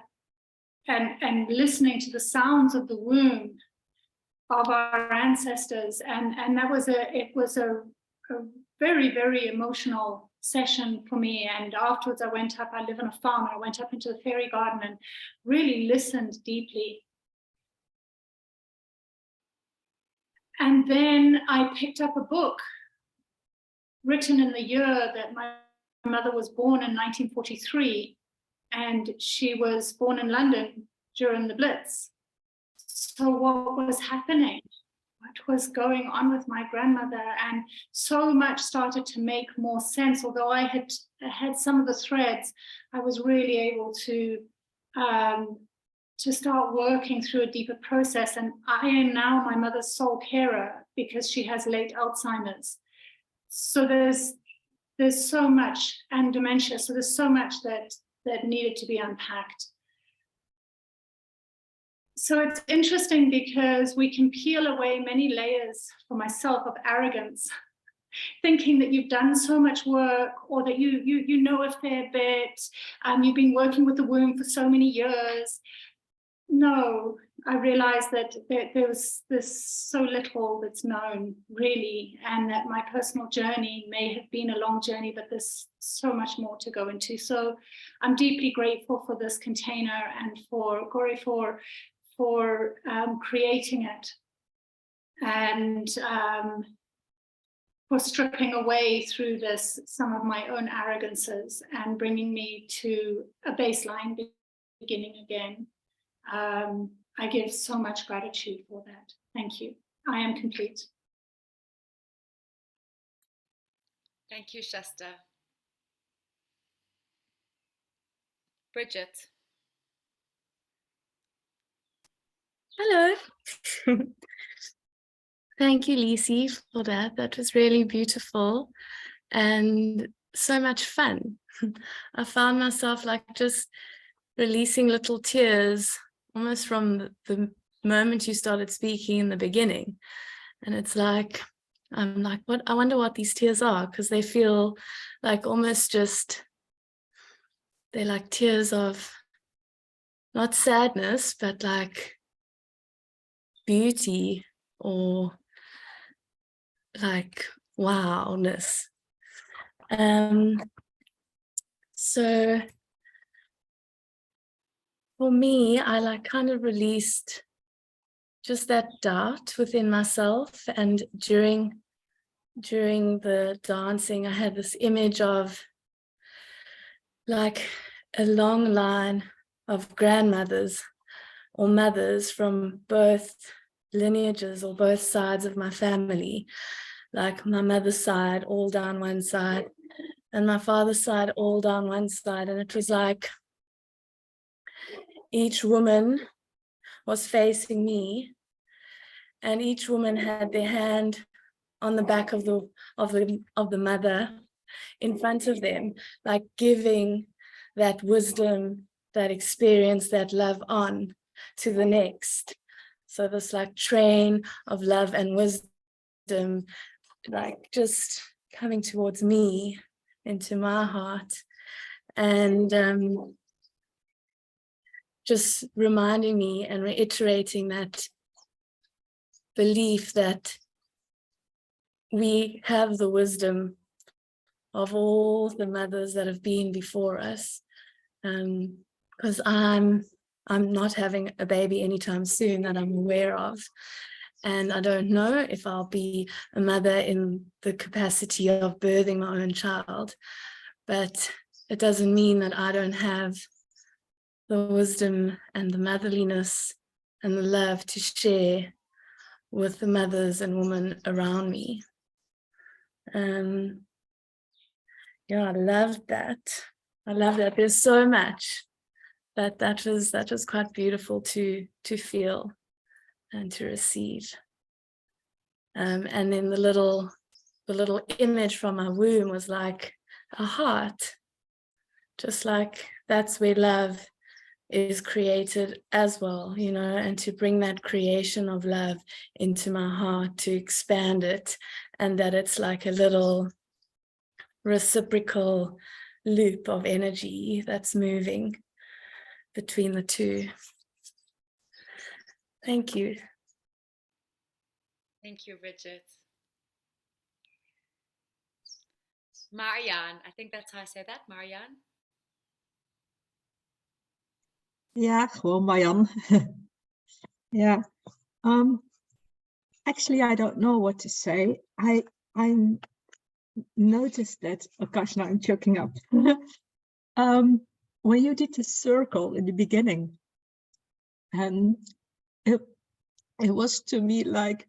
Speaker 6: and listening to the sounds of the womb of our ancestors. And that was it was a very, very emotional session for me. And afterwards I went up, I live on a farm, I went up into the fairy garden and really listened deeply. And then I picked up a book written in the year that my mother was born in 1943, and she was born in London during the Blitz. So what was happening? What was going on with my grandmother? And so much started to make more sense. Although I had some of the threads, I was really able to start working through a deeper process. And I am now my mother's sole carer because she has late Alzheimer's. So there's so much, and dementia, so there's so much that needed to be unpacked. So it's interesting because we can peel away many layers for myself of arrogance, thinking that you've done so much work, or that you know a fair bit, you've been working with the womb for so many years. No, I realized that there's so little that's known, really, and that my personal journey may have been a long journey, but there's so much more to go into. So I'm deeply grateful for this container and for Gori for creating it, and for stripping away through this some of my own arrogances and bringing me to a baseline, beginning again. I give so much gratitude for that. Thank you. I am complete.
Speaker 2: Thank you, Shasta. Bridget.
Speaker 7: Hello. Thank you, Lisi, for that. That was really beautiful and so much fun. I found myself like just releasing little tears almost from the moment you started speaking in the beginning. And it's like, I'm like, what? I wonder what these tears are, because they feel like almost just, they're like tears of not sadness, but like beauty or like wowness. So for me, I like kind of released just that doubt within myself. And during the dancing, I had this image of like a long line of grandmothers or mothers from both lineages or both sides of my family, like my mother's side all down one side and my father's side all down one side. And it was like each woman was facing me, and each woman had their hand on the back of the mother in front of them, like giving that wisdom, that experience, that love on to the next. So this like train of love and wisdom, like just coming towards me into my heart, and just reminding me and reiterating that belief that we have the wisdom of all the mothers that have been before us. Because I'm not having a baby anytime soon that I'm aware of. And I don't know if I'll be a mother in the capacity of birthing my own child, but it doesn't mean that I don't have the wisdom and the motherliness and the love to share with the mothers and women around me. Yeah, I love that. I love that. There's so much that was quite beautiful to feel and to receive. And then the little image from my womb was like a heart, just like that's where love is created as well, you know, and to bring that creation of love into my heart, to expand it, and that it's like a little reciprocal loop of energy that's moving between the two. Thank you.
Speaker 2: Thank you, Bridget. Marianne, I think that's how I say that, Marianne.
Speaker 8: Ja, gewoon Marjan. Yeah. Actually, I don't know what to say. I noticed that. Oh gosh, now I'm choking up. When you did the circle in the beginning, and it was to me like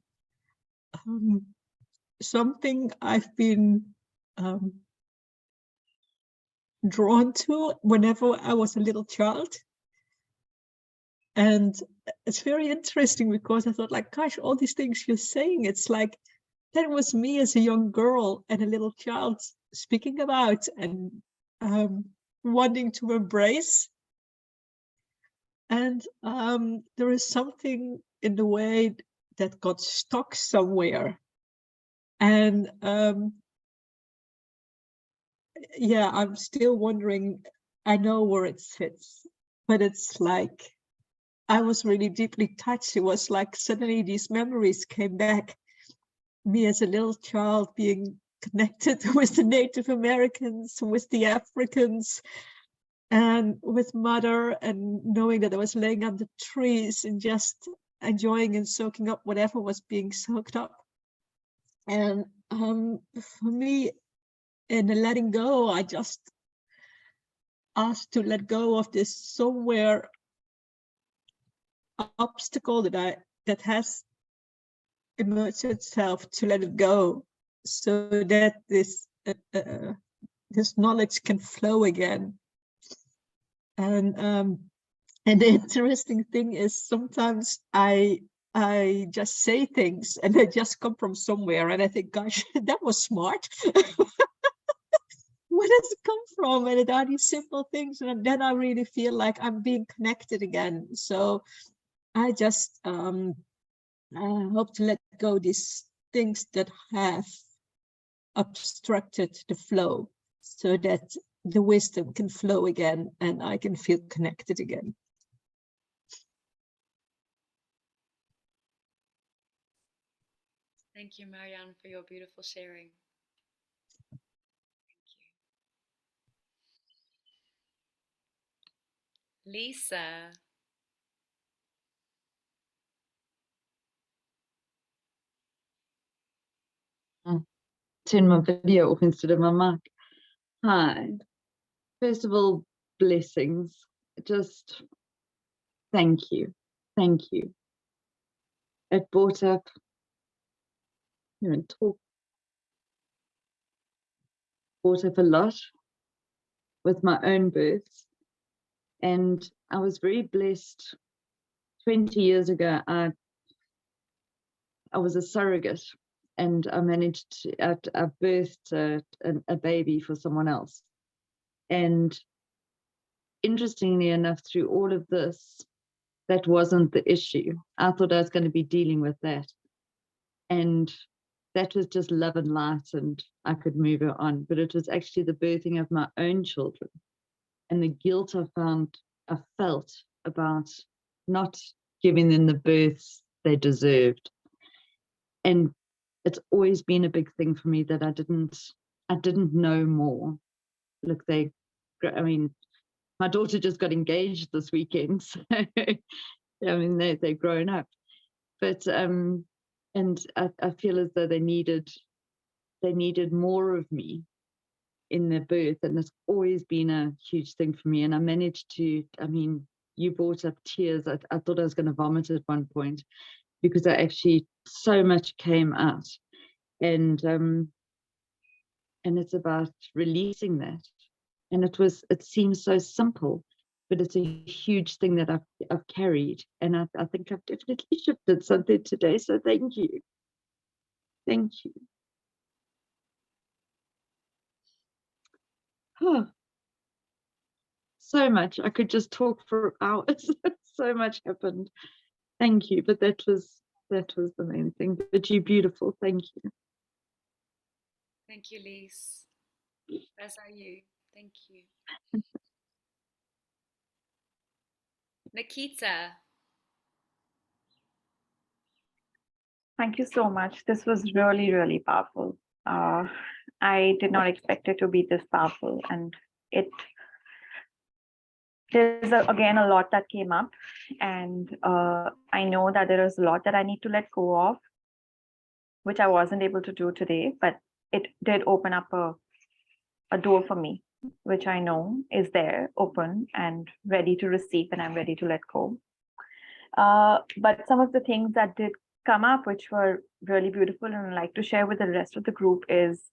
Speaker 8: something I've been drawn to whenever I was a little child. And it's very interesting because I thought, like, gosh, all these things you're saying, it's like that was me as a young girl and a little child speaking about and wanting to embrace. And there is something in the way that got stuck somewhere. And yeah, I'm still wondering, I know where it sits, but it's like, I was really deeply touched. It was like suddenly these memories came back. Me as a little child being connected with the Native Americans, with the Africans, and with mother, and knowing that I was laying under trees and just enjoying and soaking up whatever was being soaked up. And for me, in the letting go, I just asked to let go of this somewhere obstacle that has emerged itself, to let it go, so that this knowledge can flow again. And the interesting thing is sometimes I just say things and they just come from somewhere, and I think, gosh, that was smart. Where does it come from? And it are these simple things, and then I really feel like I'm being connected again. So I just hope to let go these things that have obstructed the flow, so that the wisdom can flow again and I can feel connected again.
Speaker 2: Thank you, Marianne, for your beautiful sharing. Thank you. Lisa.
Speaker 9: Turn my video off instead of my mic. Hi. First of all, blessings. Just thank you. Thank you. It brought up, brought up a lot with my own births. And I was very blessed. 20 years ago, I was a surrogate, and I managed to, I birthed a baby for someone else. And interestingly enough, through all of this, that wasn't the issue. I thought I was going to be dealing with that. And that was just love and light, and I could move it on. But it was actually the birthing of my own children and the guilt I felt about not giving them the births they deserved. And it's always been a big thing for me that I didn't know more. Look, my daughter just got engaged this weekend, so I mean they're grown up. But and I feel as though they needed more of me in their birth, and it's always been a huge thing for me. And I managed to, I mean, you brought up tears. I thought I was going to vomit at one point, because I actually, so much came out, and it's about releasing that. And it seems so simple, but it's a huge thing that I've carried, and I think I've definitely shifted something today. So thank you. Thank you. Oh, so much. I could just talk for hours. So much happened. Thank you. But that was the main thing. But you're beautiful. Thank you.
Speaker 2: Thank you, Lise. As are you. Thank you. Nikita.
Speaker 10: Thank you so much. This was really, really powerful. I did not expect it to be this powerful, and there's again a lot that came up, and I know that there is a lot that I need to let go of, which I wasn't able to do today, but it did open up a door for me, which I know is there, open and ready to receive, and I'm ready to let go. But some of the things that did come up, which were really beautiful, and I'd like to share with the rest of the group, is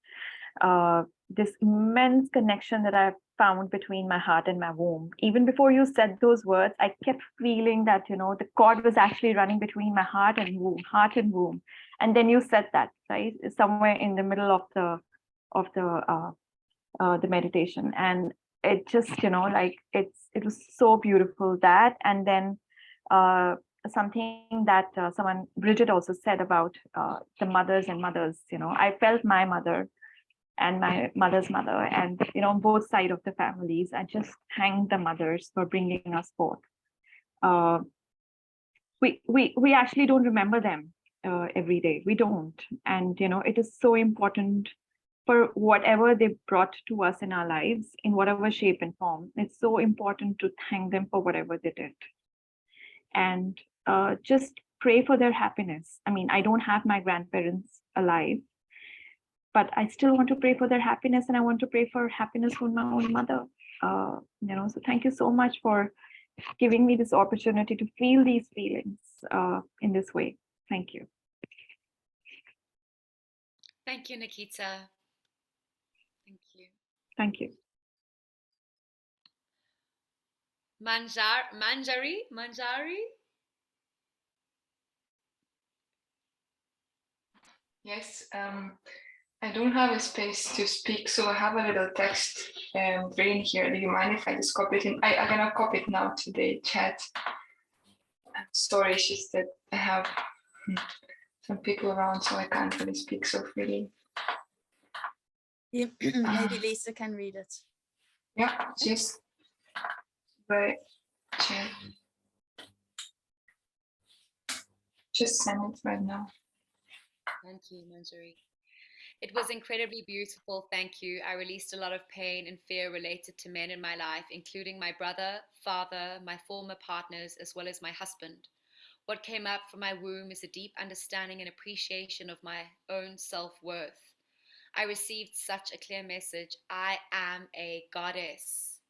Speaker 10: this immense connection that I've found between my heart and my womb. Even before you said those words, I kept feeling that, the cord was actually running between my heart and womb. And then you said that, right, somewhere in the middle of the meditation, and it just, it was so beautiful, that. And then something that Bridget also said about the mothers and mothers. I felt my mother and my mother's mother, and on both sides of the families. I just thank the mothers for bringing us forth. We actually don't remember them every day. We don't, and it is so important for whatever they brought to us in our lives, in whatever shape and form. It's so important to thank them for whatever they did, and just pray for their happiness. I mean, I don't have my grandparents alive, but I still want to pray for their happiness, and I want to pray for happiness for my own mother. So thank you so much for giving me this opportunity to feel these feelings in this way. Thank you.
Speaker 2: Thank you, Nikita. Thank you.
Speaker 10: Thank you.
Speaker 2: Manjari?
Speaker 11: Yes, I don't have a space to speak, so I have a little text written here. Do you mind if I just copy it in? I'm gonna copy it now to the chat. Sorry, it's just that I have some people around, so I can't really speak so freely.
Speaker 1: Maybe Lisa can read it.
Speaker 11: Yeah, just by chat. Just send it right now.
Speaker 2: Thank you, Manjari. It was incredibly beautiful, thank you. I released a lot of pain and fear related to men in my life, including my brother, father, my former partners, as well as my husband. What came up from my womb is a deep understanding and appreciation of my own self-worth. I received such a clear message. I am a goddess,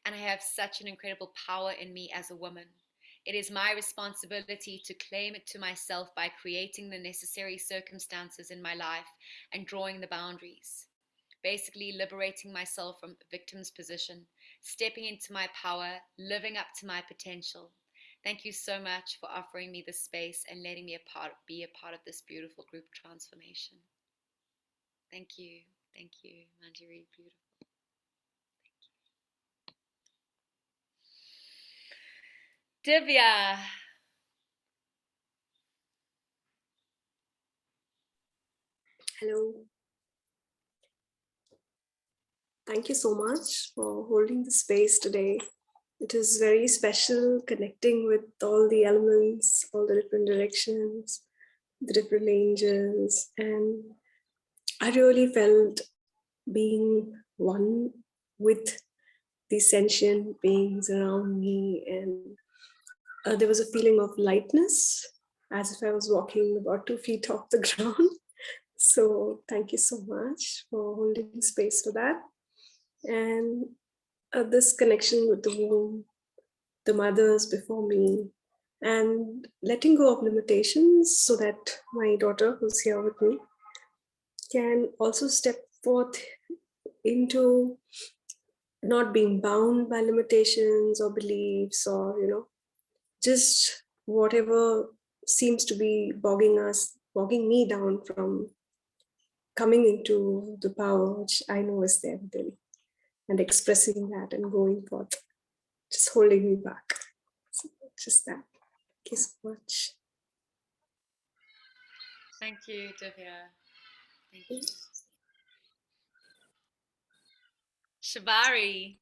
Speaker 2: and I have such an incredible power in me as a woman. It is my responsibility to claim it to myself by creating the necessary circumstances in my life and drawing the boundaries. Basically, liberating myself from a victim's position, stepping into my power, living up to my potential. Thank you so much for offering me this space and letting me be a part of this beautiful group transformation. Thank you. Thank you, Manjari. Beautiful. Divya.
Speaker 12: Hello. Thank you so much for holding the space today. It is very special connecting with all the elements, all the different directions, the different angels. And I really felt being one with the sentient beings around me. And there was a feeling of lightness as if I was walking about 2 feet off the ground. So thank you so much for holding space for that. And this connection with the womb, the mothers before me, and letting go of limitations so that my daughter, who's here with me, can also step forth into not being bound by limitations or beliefs, or just whatever seems to be bogging me down from coming into the power which I know is there within, and expressing that and going forth, just holding me back. So just that. Thank you so much.
Speaker 2: Thank you, Divya. Thank you. Shabari.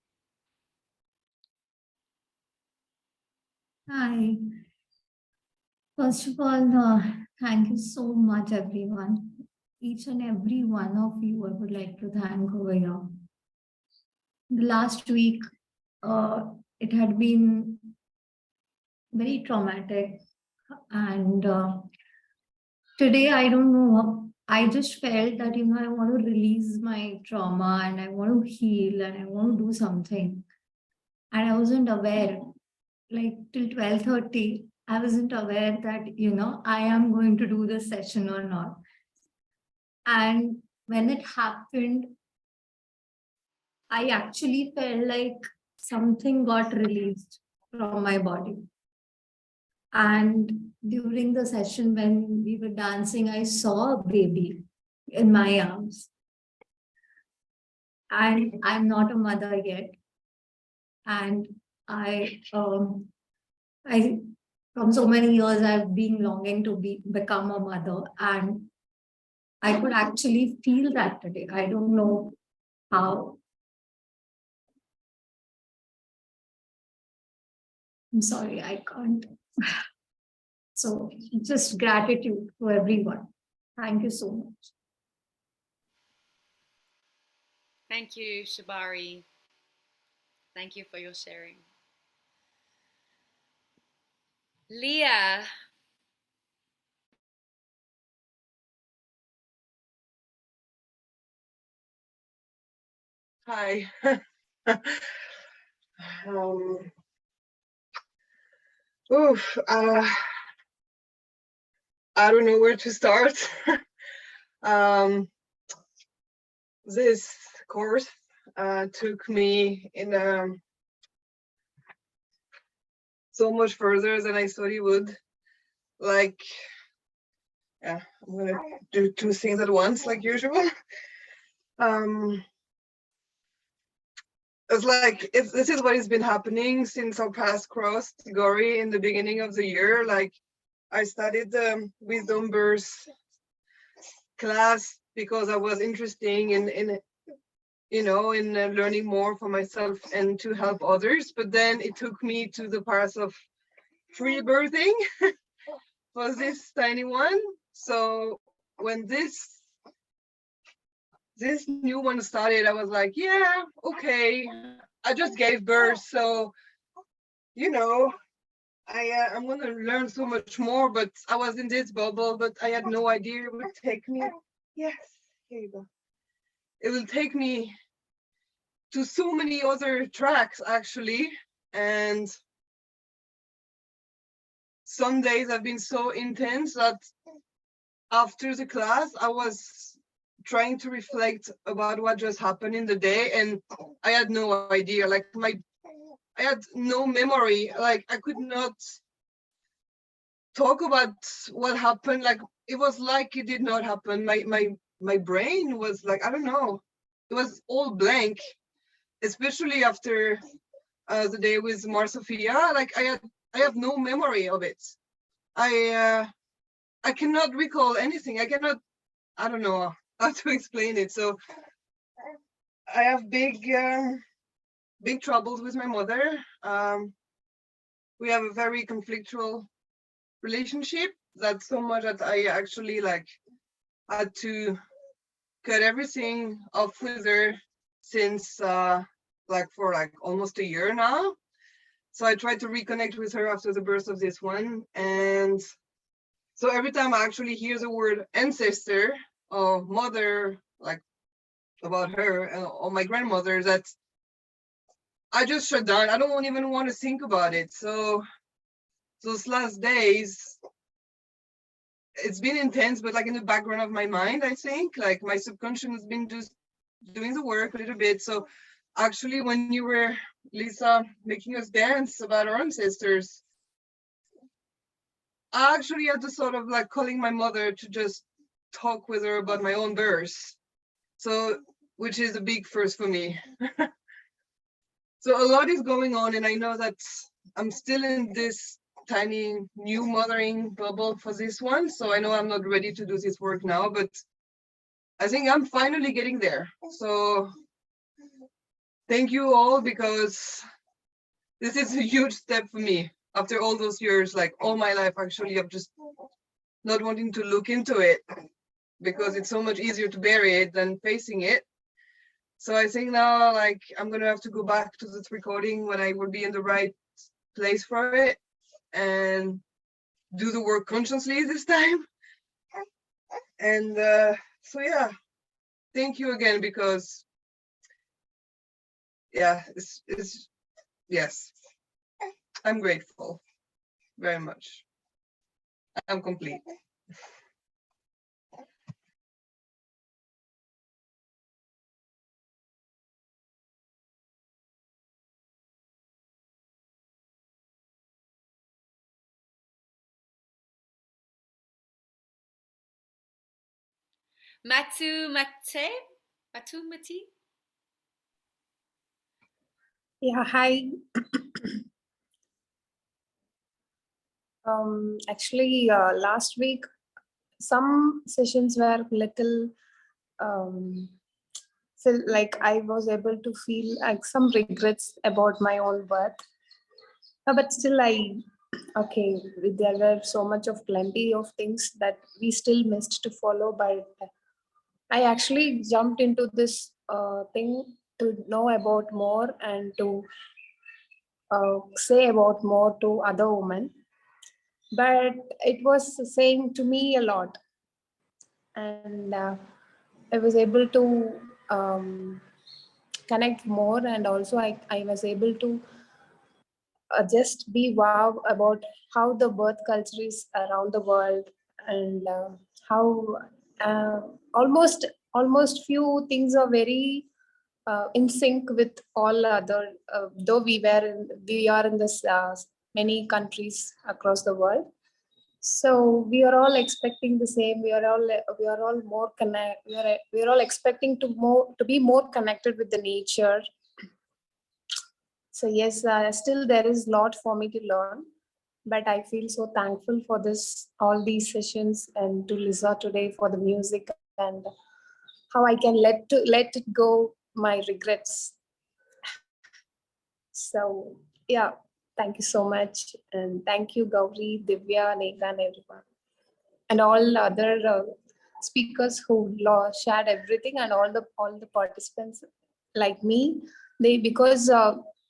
Speaker 13: Hi. First of all, thank you so much, everyone. Each and every one of you, I would like to thank over here. The last week, it had been very traumatic. And today, I don't know, I just felt that, I want to release my trauma and I want to heal and I want to do something. And I wasn't aware, like till 12:30, I wasn't aware that, I am going to do this session or not. And when it happened, I actually felt like something got released from my body. And during the session when we were dancing, I saw a baby in my arms. And I'm not a mother yet. And from so many years, I've been longing to become a mother, and I could actually feel that today. I don't know how. I'm sorry, I can't. So just gratitude to everyone. Thank you so much.
Speaker 2: Thank you, Shabari. Thank you for your sharing. Leah.
Speaker 14: Hi. I don't know where to start. This course took me in so much further than I thought it would. Like, yeah, I'm gonna do two things at once, like usual. It's like this is what has been happening since our paths crossed, Gori, in the beginning of the year. Like, I studied the Wisdom Birth class because I was interested in learning more for myself and to help others. But then it took me to the path of free birthing for this tiny one. So when this new one started, I was like, yeah, okay, I just gave birth, so I'm gonna learn so much more. But I was in this bubble, but I had no idea it would take me. Yes, here you go. It will take me to so many other tracks actually, and some days have been so intense that after the class I was trying to reflect about what just happened in the day, and I had no idea. Like I had no memory. Like I could not talk about what happened. Like it was like it did not happen. My brain was like, I don't know. It was all blank, especially after the day with Mar Sophia. Like I have no memory of it. I cannot recall anything. I don't know how to explain it. So I have big troubles with my mother. We have a very conflictual relationship. That's so much that I actually had to cut everything off with her since for almost a year now. So I tried to reconnect with her after the birth of this one, and So every time I actually hear the word ancestor or mother, like about her or my grandmother, that I just shut down. I don't even want to think about it. So those last days, it's been intense, but like in the background of my mind, I think, like my subconscious has been just doing the work a little bit. So actually, when you were, Lisa, making us dance about our ancestors, I actually had to sort of like calling my mother to just talk with her about my own birth. So, which is a big first for me. So a lot is going on, and I know that I'm still in this tiny new mothering bubble for this one. So I know I'm not ready to do this work now, but I think I'm finally getting there. So thank you all, because this is a huge step for me after all those years, like all my life, actually, of just not wanting to look into it because it's so much easier to bury it than facing it. So I think now, like, I'm gonna have to go back to this recording when I will be in the right place for it and do the work consciously this time. And so yeah, thank you again, because yeah, it's yes, I'm grateful very much. I'm complete.
Speaker 2: Matu Mati.
Speaker 15: Yeah, hi. Actually, last week, some sessions were little feel like I was able to feel like some regrets about my own birth. But still, okay, there were so much of plenty of things that we still missed to follow, but I actually jumped into this thing to know about more and to say about more to other women. But it was saying to me a lot, and I was able to connect more, and also I was able to just be wow about how the birth culture is around the world, and how uh, almost few things are very in sync with all other, though we are in this many countries across the world. So we are all expecting the same. We are all more connect. We are all expecting to be more connected with the nature. So yes, still there is a lot for me to learn, but I feel so thankful for all these sessions, and to Lisa today for the music, and how I can let it go my regrets. So yeah, thank you so much, and thank you Gauri, Divya, Nega, and everyone, and all other speakers who shared everything, and all the participants like me. Because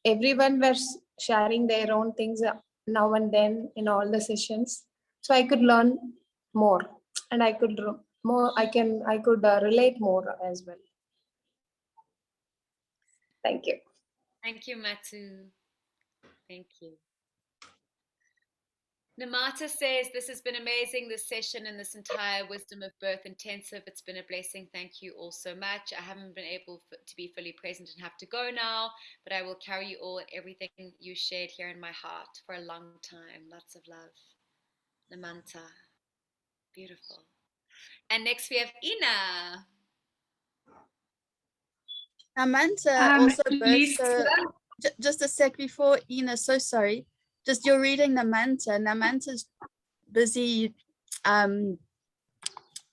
Speaker 15: everyone was sharing their own things now and then in all the sessions, so I could learn more, and I could relate more as well. Thank you.
Speaker 2: Thank you, Matu. Thank you. Namata says, this has been amazing, this session and this entire Wisdom of Birth intensive. It's been a blessing. Thank you all so much. I haven't been able to be fully present and have to go now, but I will carry you all and everything you shared here in my heart for a long time. Lots of love. Namanta. Beautiful. And next we have Ina.
Speaker 1: Amanda also birthed, so just a sec before Ina, so sorry. Just you're reading Namanta. Namanta's busy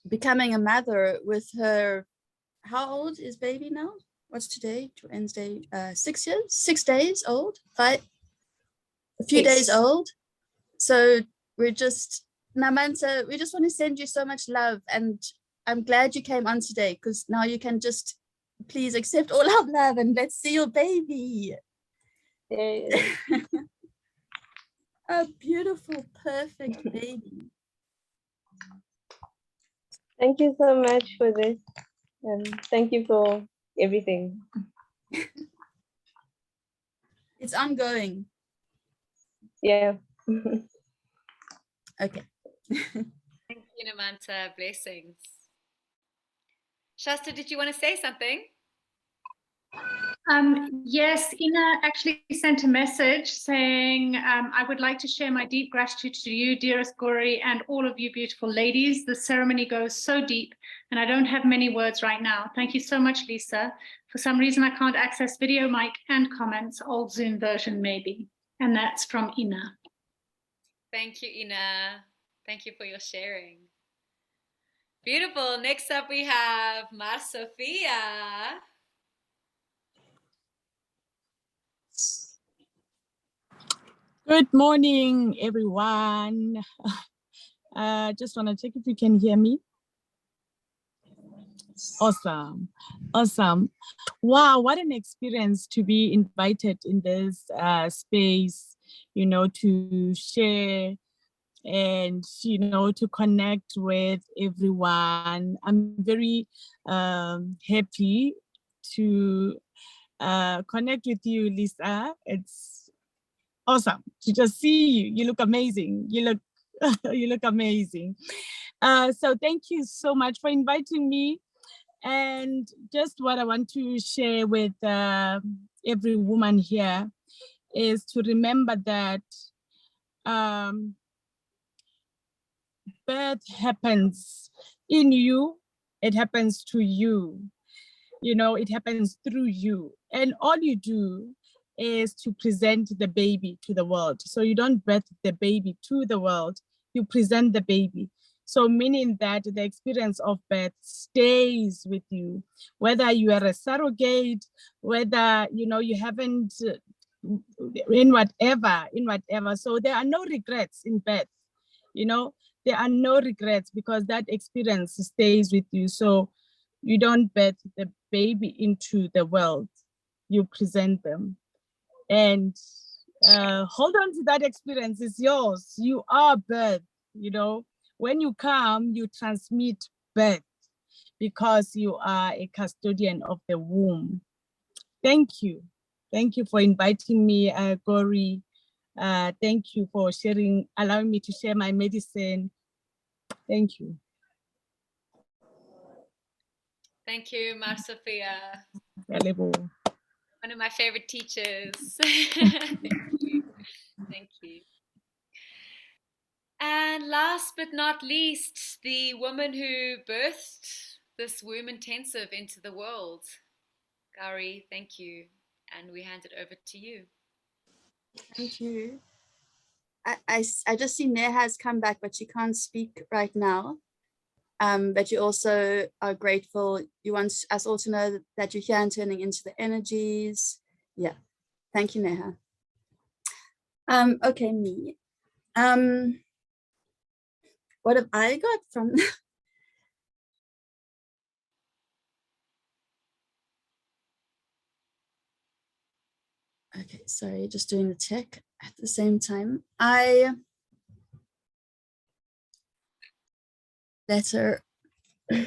Speaker 1: becoming a mother with her, how old is baby now? What's today? Wednesday, 6 years, 6 days old, a few days old. So Namanta, we just want to send you so much love, and I'm glad you came on today, because now you can just please accept all our love and let's see your baby. A beautiful, perfect baby.
Speaker 15: Thank you so much for this. Thank you for everything.
Speaker 1: It's ongoing.
Speaker 15: Yeah.
Speaker 1: Okay.
Speaker 2: Thank you, Namanta. Blessings. Shasta, did you want to say something?
Speaker 6: Yes, Ina actually sent a message saying, I would like to share my deep gratitude to you, dearest Gauri, and all of you beautiful ladies. The ceremony goes so deep, and I don't have many words right now. Thank you so much, Lisa. For some reason, I can't access video, mic, and comments. Old Zoom version, maybe. And that's from Ina.
Speaker 2: Thank you, Ina. Thank you for your sharing. Beautiful. Next up, we have Mar Sophia.
Speaker 16: Good morning, everyone. Just want to check if you can hear me. Awesome. Awesome. Wow, what an experience to be invited in this space, you know, to share and, you know, to connect with everyone. I'm very happy to connect with you, Lisa. It's awesome to just see you. You look amazing. You look you look amazing. So thank you so much for inviting me. And just what I want to share with every woman here is to remember that birth happens in you, it happens to you, you know, it happens through you. And all you do is to present the baby to the world. So you don't birth the baby to the world, you present the baby. So meaning that the experience of birth stays with you, whether you are a surrogate, whether, you know, you haven't, in whatever. So there are no regrets in birth, you know, there are no regrets because that experience stays with you. So you don't birth the baby into the world, you present them. And hold on to that experience, it's yours. You are birth, you know. When you come, you transmit birth because you are a custodian of the womb. Thank you. Thank you for inviting me, Gauri. Thank you for sharing, allowing me to share my medicine. Thank you.
Speaker 2: Thank you, Mar Sophia.
Speaker 16: Valuable.
Speaker 2: One of my favorite teachers. Thank you. Thank you. And last but not least, the woman who birthed this womb intensive into the world. Gauri, thank you. And we hand it over to you.
Speaker 1: Thank you. I just see Neha has come back, but she can't speak right now. But you also are grateful. You want us all to know that you're here and turning into the energies. Yeah. Thank you, Neha. Okay, me. What have I got from okay, sorry, just doing the check at the same time. Letter where,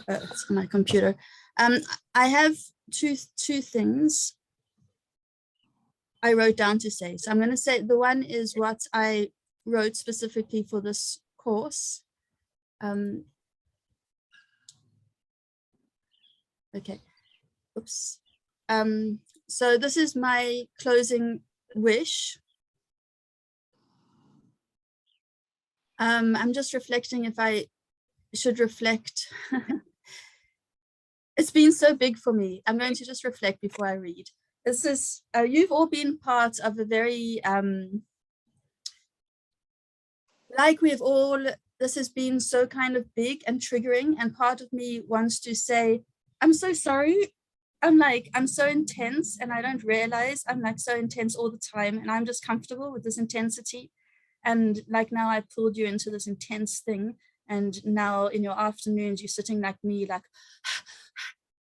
Speaker 1: oh, it's on my computer. I have two things I wrote down to say. So I'm going to say the one is what I wrote specifically for this course. Okay, oops. So this is my closing wish. I'm just reflecting if I should reflect. It's been so big for me. I'm going to just reflect before I read. This is, you've all been part of a very, like we've all, this has been so kind of big and triggering, and part of me wants to say, I'm so sorry. I'm so intense and I don't realize I'm like so intense all the time, and I'm just comfortable with this intensity. And like now I pulled you into this intense thing, and now in your afternoons you're sitting like me, like,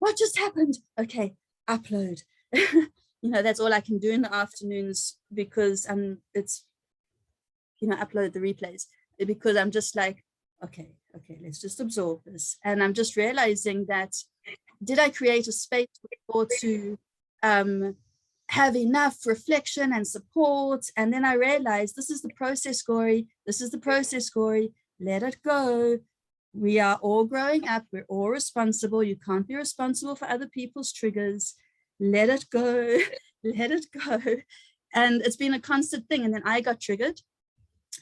Speaker 1: what just happened? Okay, upload. You know, that's all I can do in the afternoons because it's, you know, upload the replays, because I'm just like, okay, let's just absorb this. And I'm just realizing that, did I create a space for to have enough reflection and support? And then I realized, this is the process, Gori. This is the process, Gori. Let it go. We are all growing up. We're all responsible. You can't be responsible for other people's triggers. Let it go. Let it go. And it's been a constant thing. And then I got triggered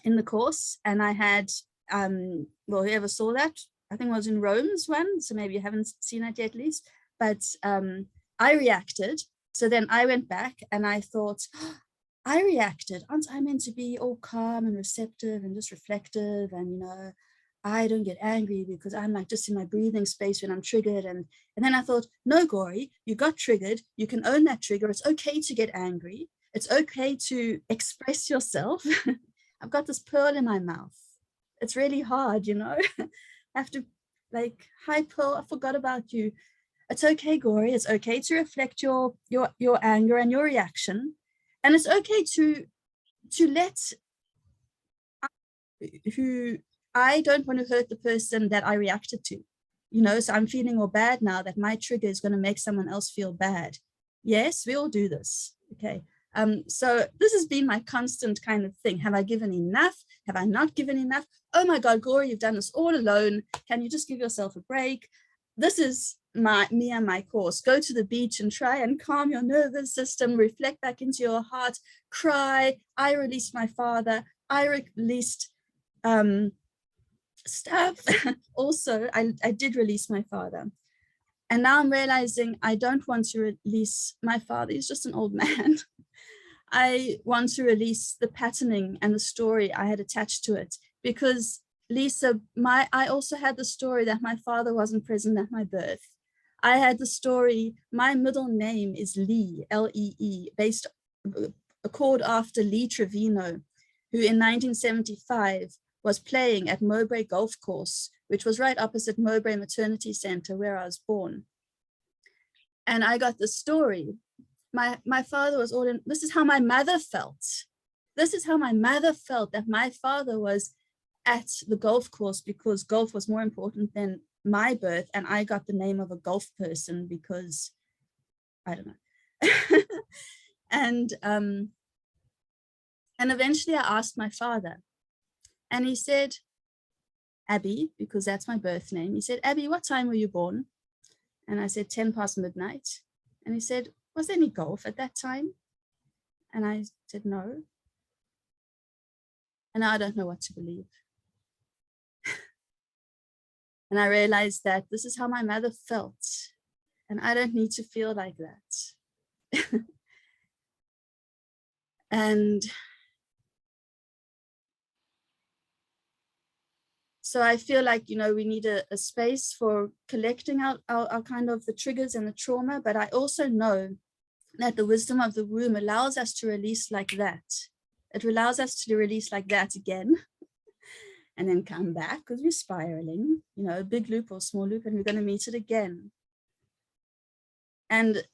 Speaker 1: in the course, and I had, well, whoever saw that, I think it was in Rome's one, so maybe you haven't seen it yet, at least, but I reacted. So then I went back and I thought, oh, I reacted. Aren't I meant to be all calm and receptive and just reflective? And, you know, I don't get angry because I'm like just in my breathing space when I'm triggered. And then I thought, no, Gori, you got triggered. You can own that trigger. It's okay to get angry. It's okay to express yourself. I've got this pearl in my mouth. It's really hard, you know. I have to, like, hi Pearl, I forgot about you. It's okay, Gori. It's okay to reflect your anger and your reaction. And it's okay to let, I don't want to hurt the person that I reacted to, you know, so I'm feeling all bad now that my trigger is going to make someone else feel bad. Yes, we all do this. Okay. So this has been my constant kind of thing. Have I given enough? Have I not given enough? Oh my God, Gori, you've done this all alone. Can you just give yourself a break? This is me and my course. Go to the beach and try and calm your nervous system, reflect back into your heart, cry. I released my father. I released stuff. Also, I did release my father. And now I'm realizing I don't want to release my father. He's just an old man. I want to release the patterning and the story I had attached to it, because Lisa, I also had the story that my father wasn't present at my birth. I had the story, my middle name is Lee, L-E-E, called after Lee Trevino, who in 1975 was playing at Mowbray Golf Course, which was right opposite Mowbray Maternity Center where I was born. And I got the story. My father was all in, this is how my mother felt. This is how my mother felt, that my father was at the golf course because golf was more important than my birth. And I got the name of a golf person because, I don't know. And eventually I asked my father, and he said, Abby, because that's my birth name. He said, Abby, what time were you born? And I said, 10 past midnight. And he said, was there any golf at that time? And I said, no. And I don't know what to believe. And I realized that this is how my mother felt. And I don't need to feel like that. And so I feel like, you know, we need a space for collecting out our kind of the triggers and the trauma, but I also know that the wisdom of the womb allows us to release like that. It allows us to release like that again, and then come back because we're spiraling, you know, a big loop or small loop, and we're going to meet it again. And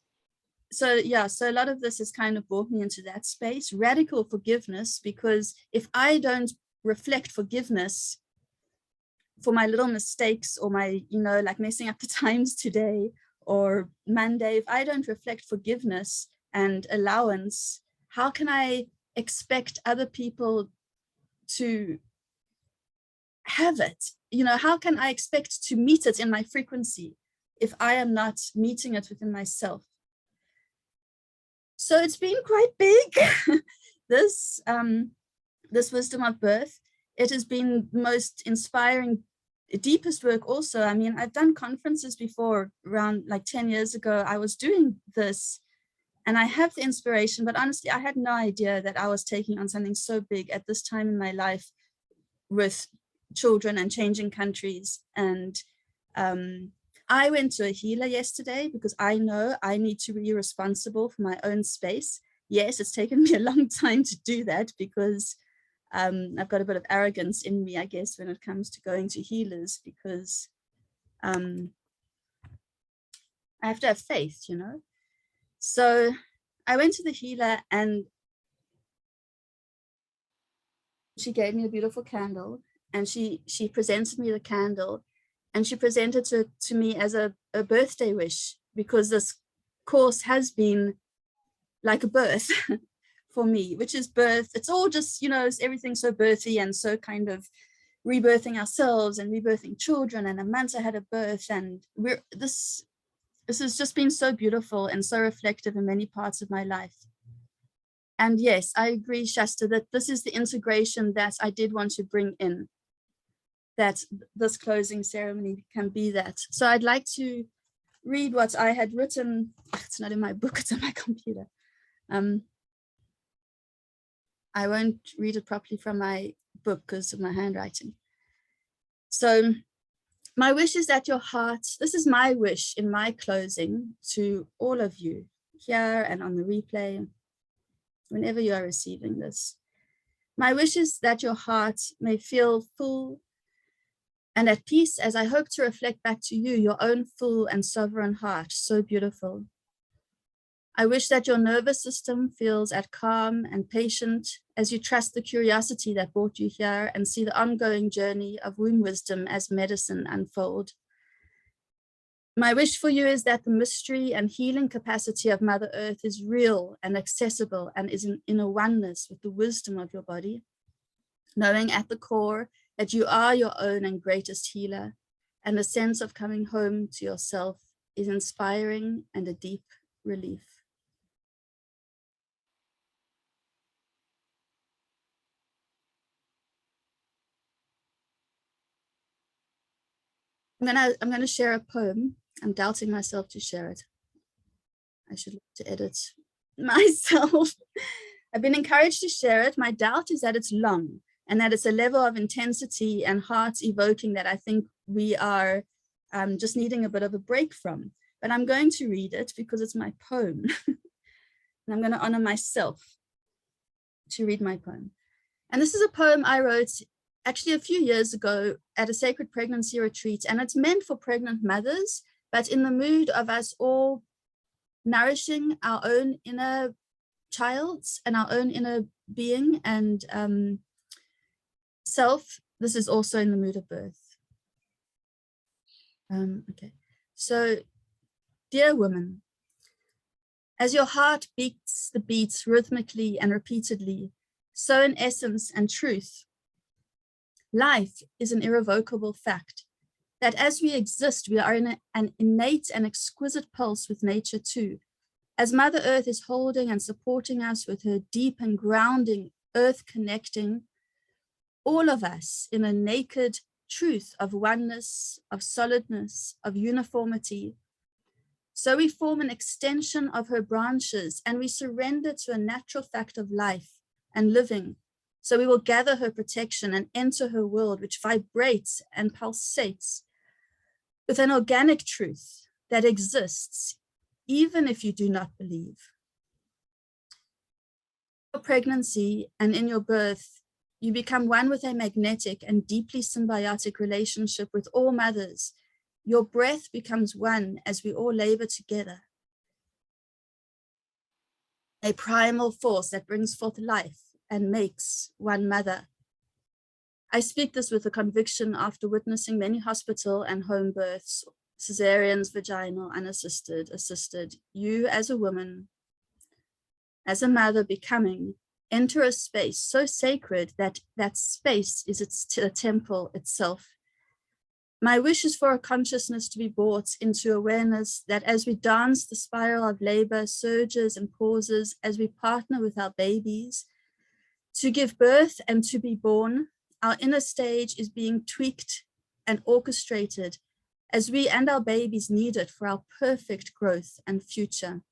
Speaker 1: so, yeah, so a lot of this has kind of brought me into that space, radical forgiveness, because if I don't reflect forgiveness for my little mistakes or my, you know, like messing up the times today or Monday, if I don't reflect forgiveness and allowance, how can I expect other people to have it? You know, how can I expect to meet it in my frequency if I am not meeting it within myself? So it's been quite big, this wisdom of birth. It has been the most inspiring, deepest work also. I mean, I've done conferences before, around like 10 years ago. I was doing this and I have the inspiration, but honestly, I had no idea that I was taking on something so big at this time in my life with children and changing countries. And I went to a healer yesterday because I know I need to be responsible for my own space. Yes, it's taken me a long time to do that because I've got a bit of arrogance in me, I guess, when it comes to going to healers, because I have to have faith, you know. So I went to the healer and she gave me a beautiful candle and she presented me the candle, and she presented it to me as a birthday wish, because this course has been like a birth for me, which is birth. It's all just, you know, everything's so birthy and so kind of rebirthing ourselves and rebirthing children. And Amanta had a birth, and this has just been so beautiful and so reflective in many parts of my life. And yes, I agree, Shasta, that this is the integration that I did want to bring in, that this closing ceremony can be that. So I'd like to read what I had written. It's not in my book, it's on my computer. I won't read it properly from my book because of my handwriting. So my wish is that your heart, this is my wish in my closing to all of you here and on the replay, whenever you are receiving this. My wish is that your heart may feel full and at peace, as I hope to reflect back to you your own full and sovereign heart, so beautiful. I wish that your nervous system feels at calm and patient as you trust the curiosity that brought you here and see the ongoing journey of womb wisdom as medicine unfold. My wish for you is that the mystery and healing capacity of Mother Earth is real and accessible and is in a oneness with the wisdom of your body, knowing at the core that you are your own and greatest healer, and the sense of coming home to yourself is inspiring and a deep relief. I'm gonna share a poem. I'm doubting myself to share it. I should look to edit myself. I've been encouraged to share it. My doubt is that it's long and that it's a level of intensity and heart evoking that I think we are just needing a bit of a break from. But I'm going to read it because it's my poem. And I'm going to honor myself to read my poem. And this is a poem I wrote actually a few years ago at a sacred pregnancy retreat, and it's meant for pregnant mothers, but in the mood of us all nourishing our own inner child and our own inner being and self. This is also in the mood of birth. Okay, so dear woman, as your heart beats the beats rhythmically and repeatedly, so in essence and truth, life is an irrevocable fact, that as we exist, we are in an innate and exquisite pulse with nature too. As Mother Earth is holding and supporting us with her deep and grounding earth connecting, all of us in a naked truth of oneness, of solidness, of uniformity. So we form an extension of her branches and we surrender to a natural fact of life and living. So we will gather her protection and enter her world, which vibrates and pulsates with an organic truth that exists, even if you do not believe. In your pregnancy and in your birth, you become one with a magnetic and deeply symbiotic relationship with all mothers. Your breath becomes one as we all labor together. A primal force that brings forth life and makes one mother. I speak this with a conviction after witnessing many hospital and home births, cesareans, vaginal, unassisted, assisted. You as a woman, as a mother becoming, enter a space so sacred that that space is the temple itself. My wish is for a consciousness to be brought into awareness that as we dance the spiral of labor, surges and pauses, as we partner with our babies, to give birth and to be born, our inner stage is being tweaked and orchestrated as we and our babies need it for our perfect growth and future.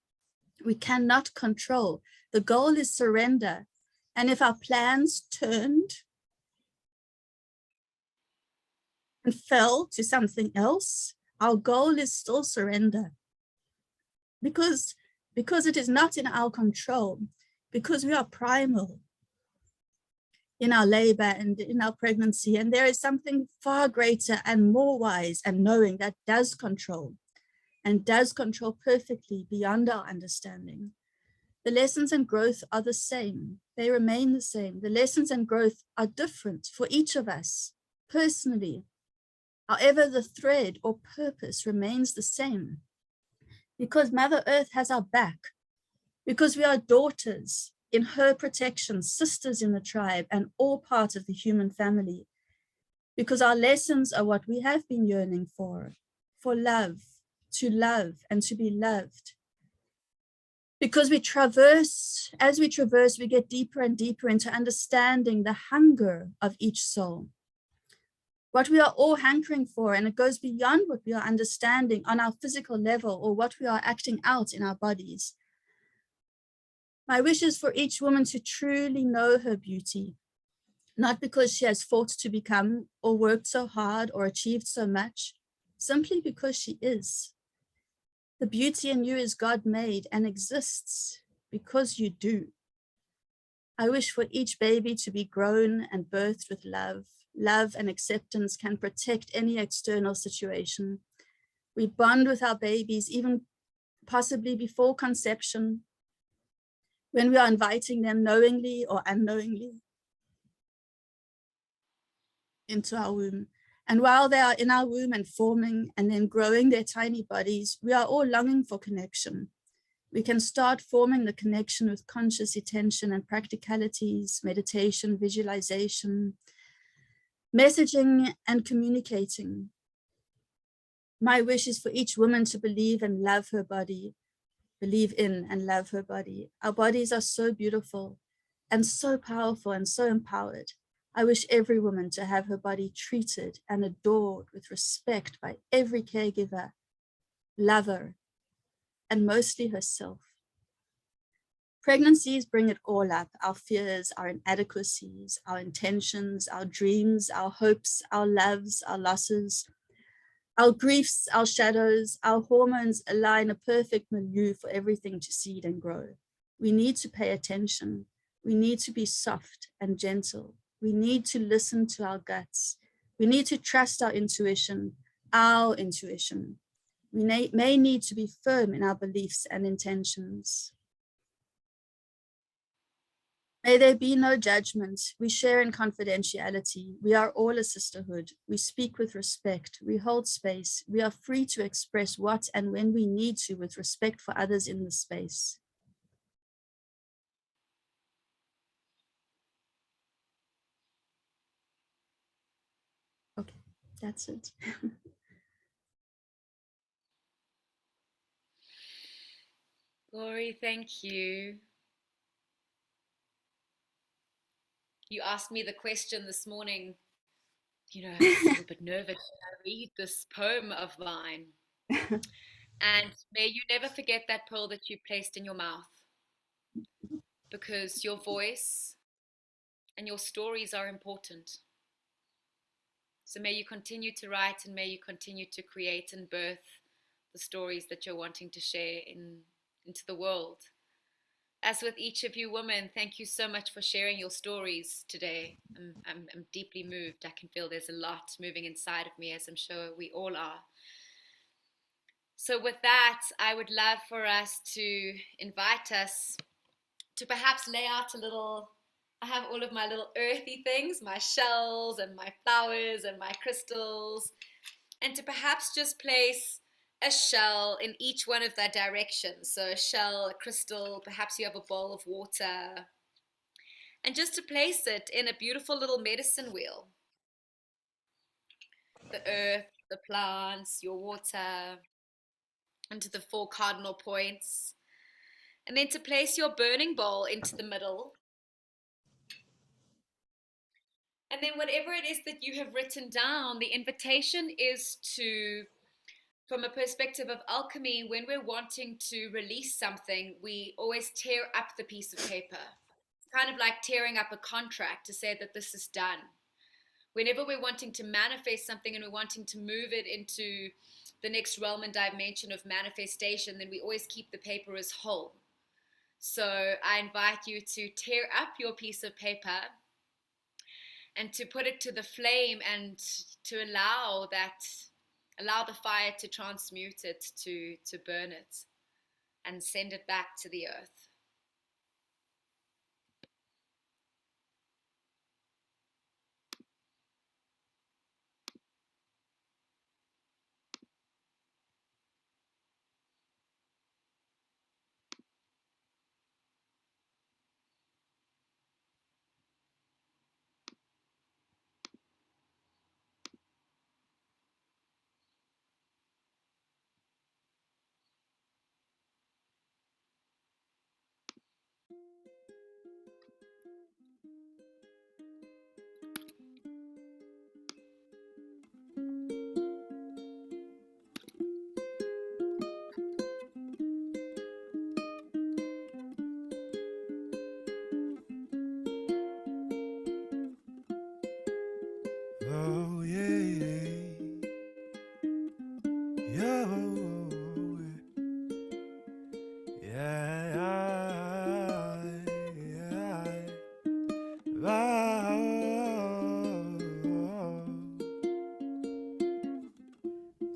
Speaker 1: We cannot control. The goal is surrender. And if our plans turned and fell to something else, our goal is still surrender. Because it is not in our control, because we are primal in our labor and in our pregnancy. And there is something far greater and more wise and knowing that does control and does control perfectly beyond our understanding. The lessons and growth are the same. They remain the same. The lessons and growth are different for each of us personally. However, the thread or purpose remains the same, because Mother Earth has our back, because we are daughters in her protection, sisters in the tribe, and all part of the human family, because our lessons are what we have been yearning for love, and to be loved. Because as we traverse, we get deeper and deeper into understanding the hunger of each soul, what we are all hankering for, and it goes beyond what we are understanding on our physical level or what we are acting out in our bodies. My wish is for each woman to truly know her beauty, not because she has fought to become or worked so hard or achieved so much, simply because she is. The beauty in you is God made and exists because you do. I wish for each baby to be grown and birthed with love. Love and acceptance can protect any external situation. We bond with our babies, even possibly before conception, when we are inviting them knowingly or unknowingly into our womb. And while they are in our womb and forming and then growing their tiny bodies, we are all longing for connection. We can start forming the connection with conscious attention and practicalities, meditation, visualization, messaging, and communicating. My wish is for each woman to believe and love her body, believe in and love her body. Our bodies are so beautiful and so powerful and so empowered. I wish every woman to have her body treated and adored with respect by every caregiver, lover, and mostly herself. Pregnancies bring it all up, our fears, our inadequacies, our intentions, our dreams, our hopes, our loves, our losses, our griefs, our shadows, our hormones align a perfect milieu for everything to seed and grow. We need to pay attention. We need to be soft and gentle. We need to listen to our guts. We need to trust our intuition, our intuition. We may need to be firm in our beliefs and intentions. May there be no judgment. We share in confidentiality. We are all a sisterhood. We speak with respect. We hold space. We are free to express what and when we need to with respect for others in the space. Okay, that's it.
Speaker 2: Glory, thank you. You asked me the question this morning, I was a little bit nervous. I read this poem of mine. And may you never forget that pearl that you placed in your mouth, because your voice and your stories are important. So may you continue to write, and may you continue to create and birth the stories that you're wanting to share into the world. As with each of you women, thank you so much for sharing your stories today. I'm deeply moved. I can feel there's a lot moving inside of me, as I'm sure we all are. So with that, I would love for us to invite us to perhaps lay out a little. I have all of my little earthy things, my shells and my flowers and my crystals, and to perhaps just place a shell in each one of their directions. So a shell, a crystal, perhaps you have a bowl of water, and just to place it in a beautiful little medicine wheel. The earth, the plants, your water, into the 4 cardinal points, and then to place your burning bowl into the middle. And then whatever it is that you have written down, the invitation is to, from a perspective of alchemy, when we're wanting to release something, we always tear up the piece of paper. It's kind of like tearing up a contract to say that this is done. Whenever we're wanting to manifest something and we're wanting to move it into the next realm and dimension of manifestation, then we always keep the paper as whole. So I invite you to tear up your piece of paper and to put it to the flame and to allow the fire to transmute it, to burn it and send it back to the earth.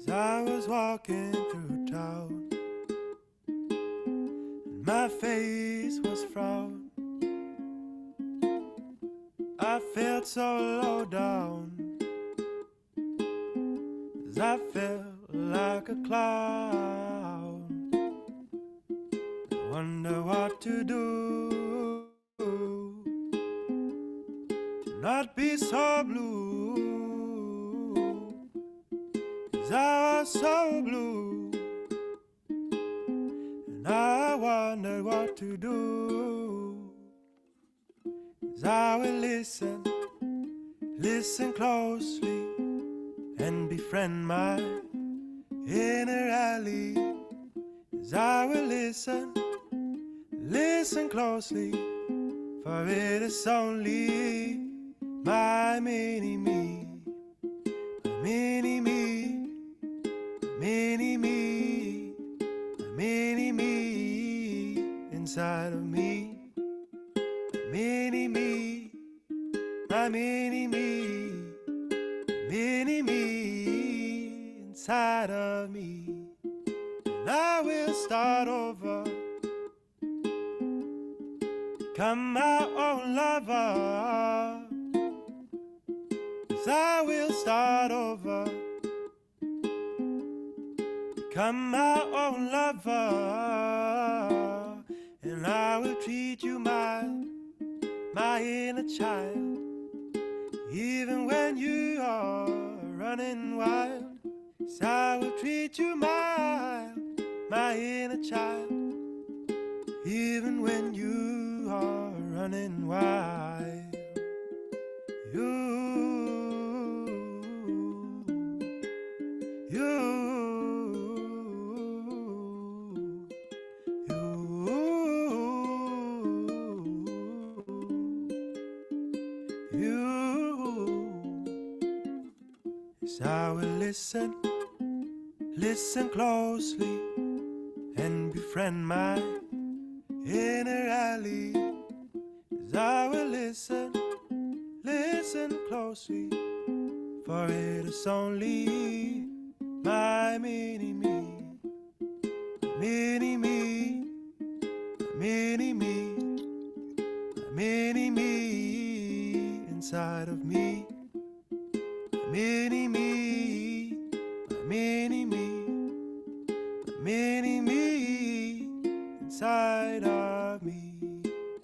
Speaker 5: as I was walking through town, and my face was frowned. I felt so low down, as I felt like a clown. I wonder what to do to not be so blue, 'cause I was so blue, and I wondered what to do. As I will listen closely, and befriend my inner alley. As I will listen closely, for it is only my mini-me, my mini-me, my mini-me, my mini-me inside of me. Mini-me, my mini-me, mini-me inside of me. And I will start over, become my own lover. 'Cause I will start over, become my own lover. And I will treat you mild, my inner child, even when you are running wild. So I will treat you mild, my inner child, even when you are running wild. You Yes, I will listen closely, and befriend my inner alley. Yes, I will listen closely, for it is only my mini-me, mini-me, mini-me, mini-me inside of me. Mini-me, mini-me, mini-me inside of me.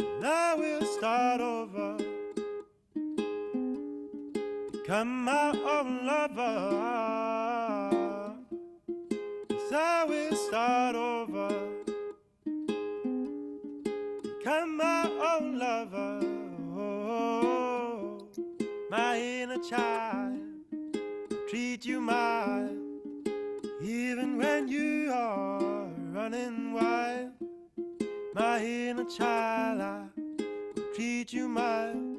Speaker 5: And I will start over, become my own lover. Yes, I will start over, become my own lover. Oh, my inner child, treat you mild, even when you are running wild. My inner child, I will treat you mild,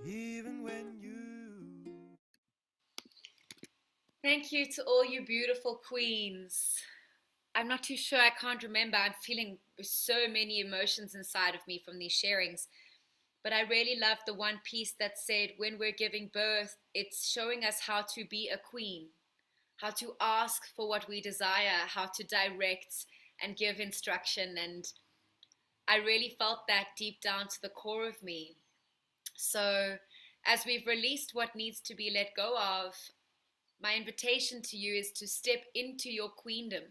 Speaker 5: even when you...
Speaker 2: Thank you to all you beautiful queens. I'm not too sure, I can't remember. I'm feeling so many emotions inside of me from these sharings. But I really love the one piece that said, when we're giving birth, it's showing us how to be a queen, how to ask for what we desire, how to direct and give instruction. And I really felt that deep down to the core of me. So as we've released what needs to be let go of, my invitation to you is to step into your queendom,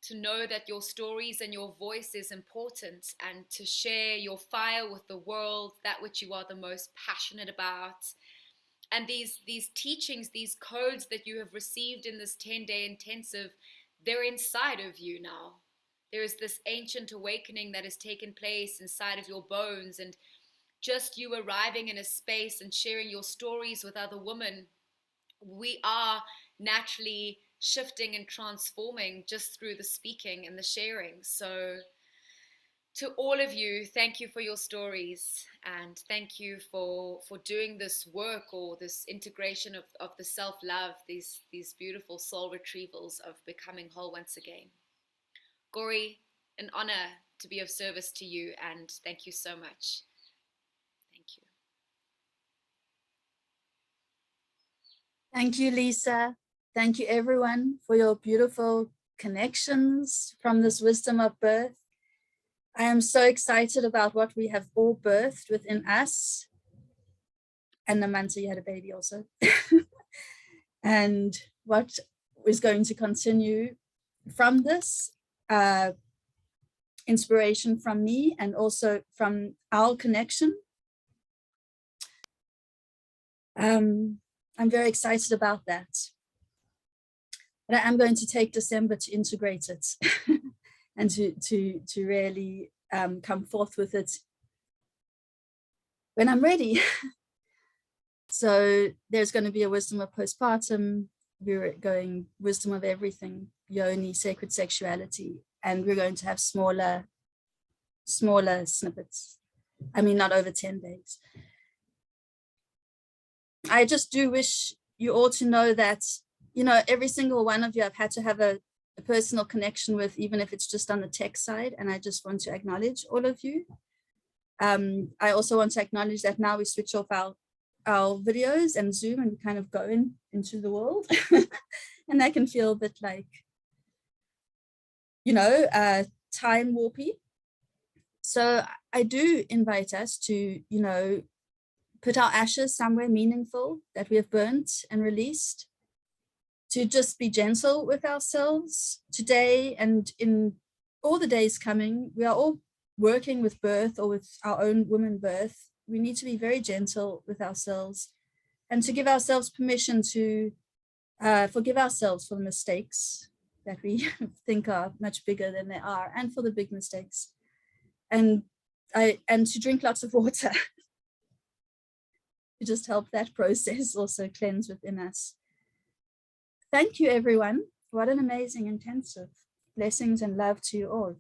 Speaker 2: to know that your stories and your voice is important, and to share your fire with the world, that which you are the most passionate about. And these teachings, these codes that you have received in this 10-day intensive, they're inside of you now. There is this ancient awakening that has taken place inside of your bones, and just you arriving in a space and sharing your stories with other women, we are naturally shifting and transforming just through the speaking and the sharing. So to all of you, thank you for your stories, and thank you for doing this work, or this integration of the self-love, these beautiful soul retrievals of becoming whole once again. Gori, an honor to be of service to you, and thank you so much. Thank you.
Speaker 1: Thank you, Lisa. Thank you everyone for your beautiful connections from this wisdom of birth. I am so excited about what we have all birthed within us. And Namanta, you had a baby also. And what is going to continue from this inspiration from me and also from our connection. I'm very excited about that. But I am going to take December to integrate it and to really come forth with it when I'm ready. So there's going to be a wisdom of postpartum. We're going wisdom of everything, yoni, sacred sexuality, and we're going to have smaller snippets. I mean, not over 10 days. I just do wish you all to know that, you know, every single one of you I've had to have a personal connection with, even if it's just on the tech side. And I just want to acknowledge all of you. I also want to acknowledge that now we switch off our videos and Zoom and kind of go into the world. And that can feel a bit like, you know, time warpy. So I do invite us to, you know, put our ashes somewhere meaningful that we have burnt and released, to just be gentle with ourselves today and in all the days coming. We are all working with birth or with our own woman birth. We need to be very gentle with ourselves and to give ourselves permission to forgive ourselves for the mistakes that we think are much bigger than they are, and for the big mistakes. And to drink lots of water to just help that process also cleanse within us. Thank you, everyone. What an amazing intensive. Blessings and love to you all.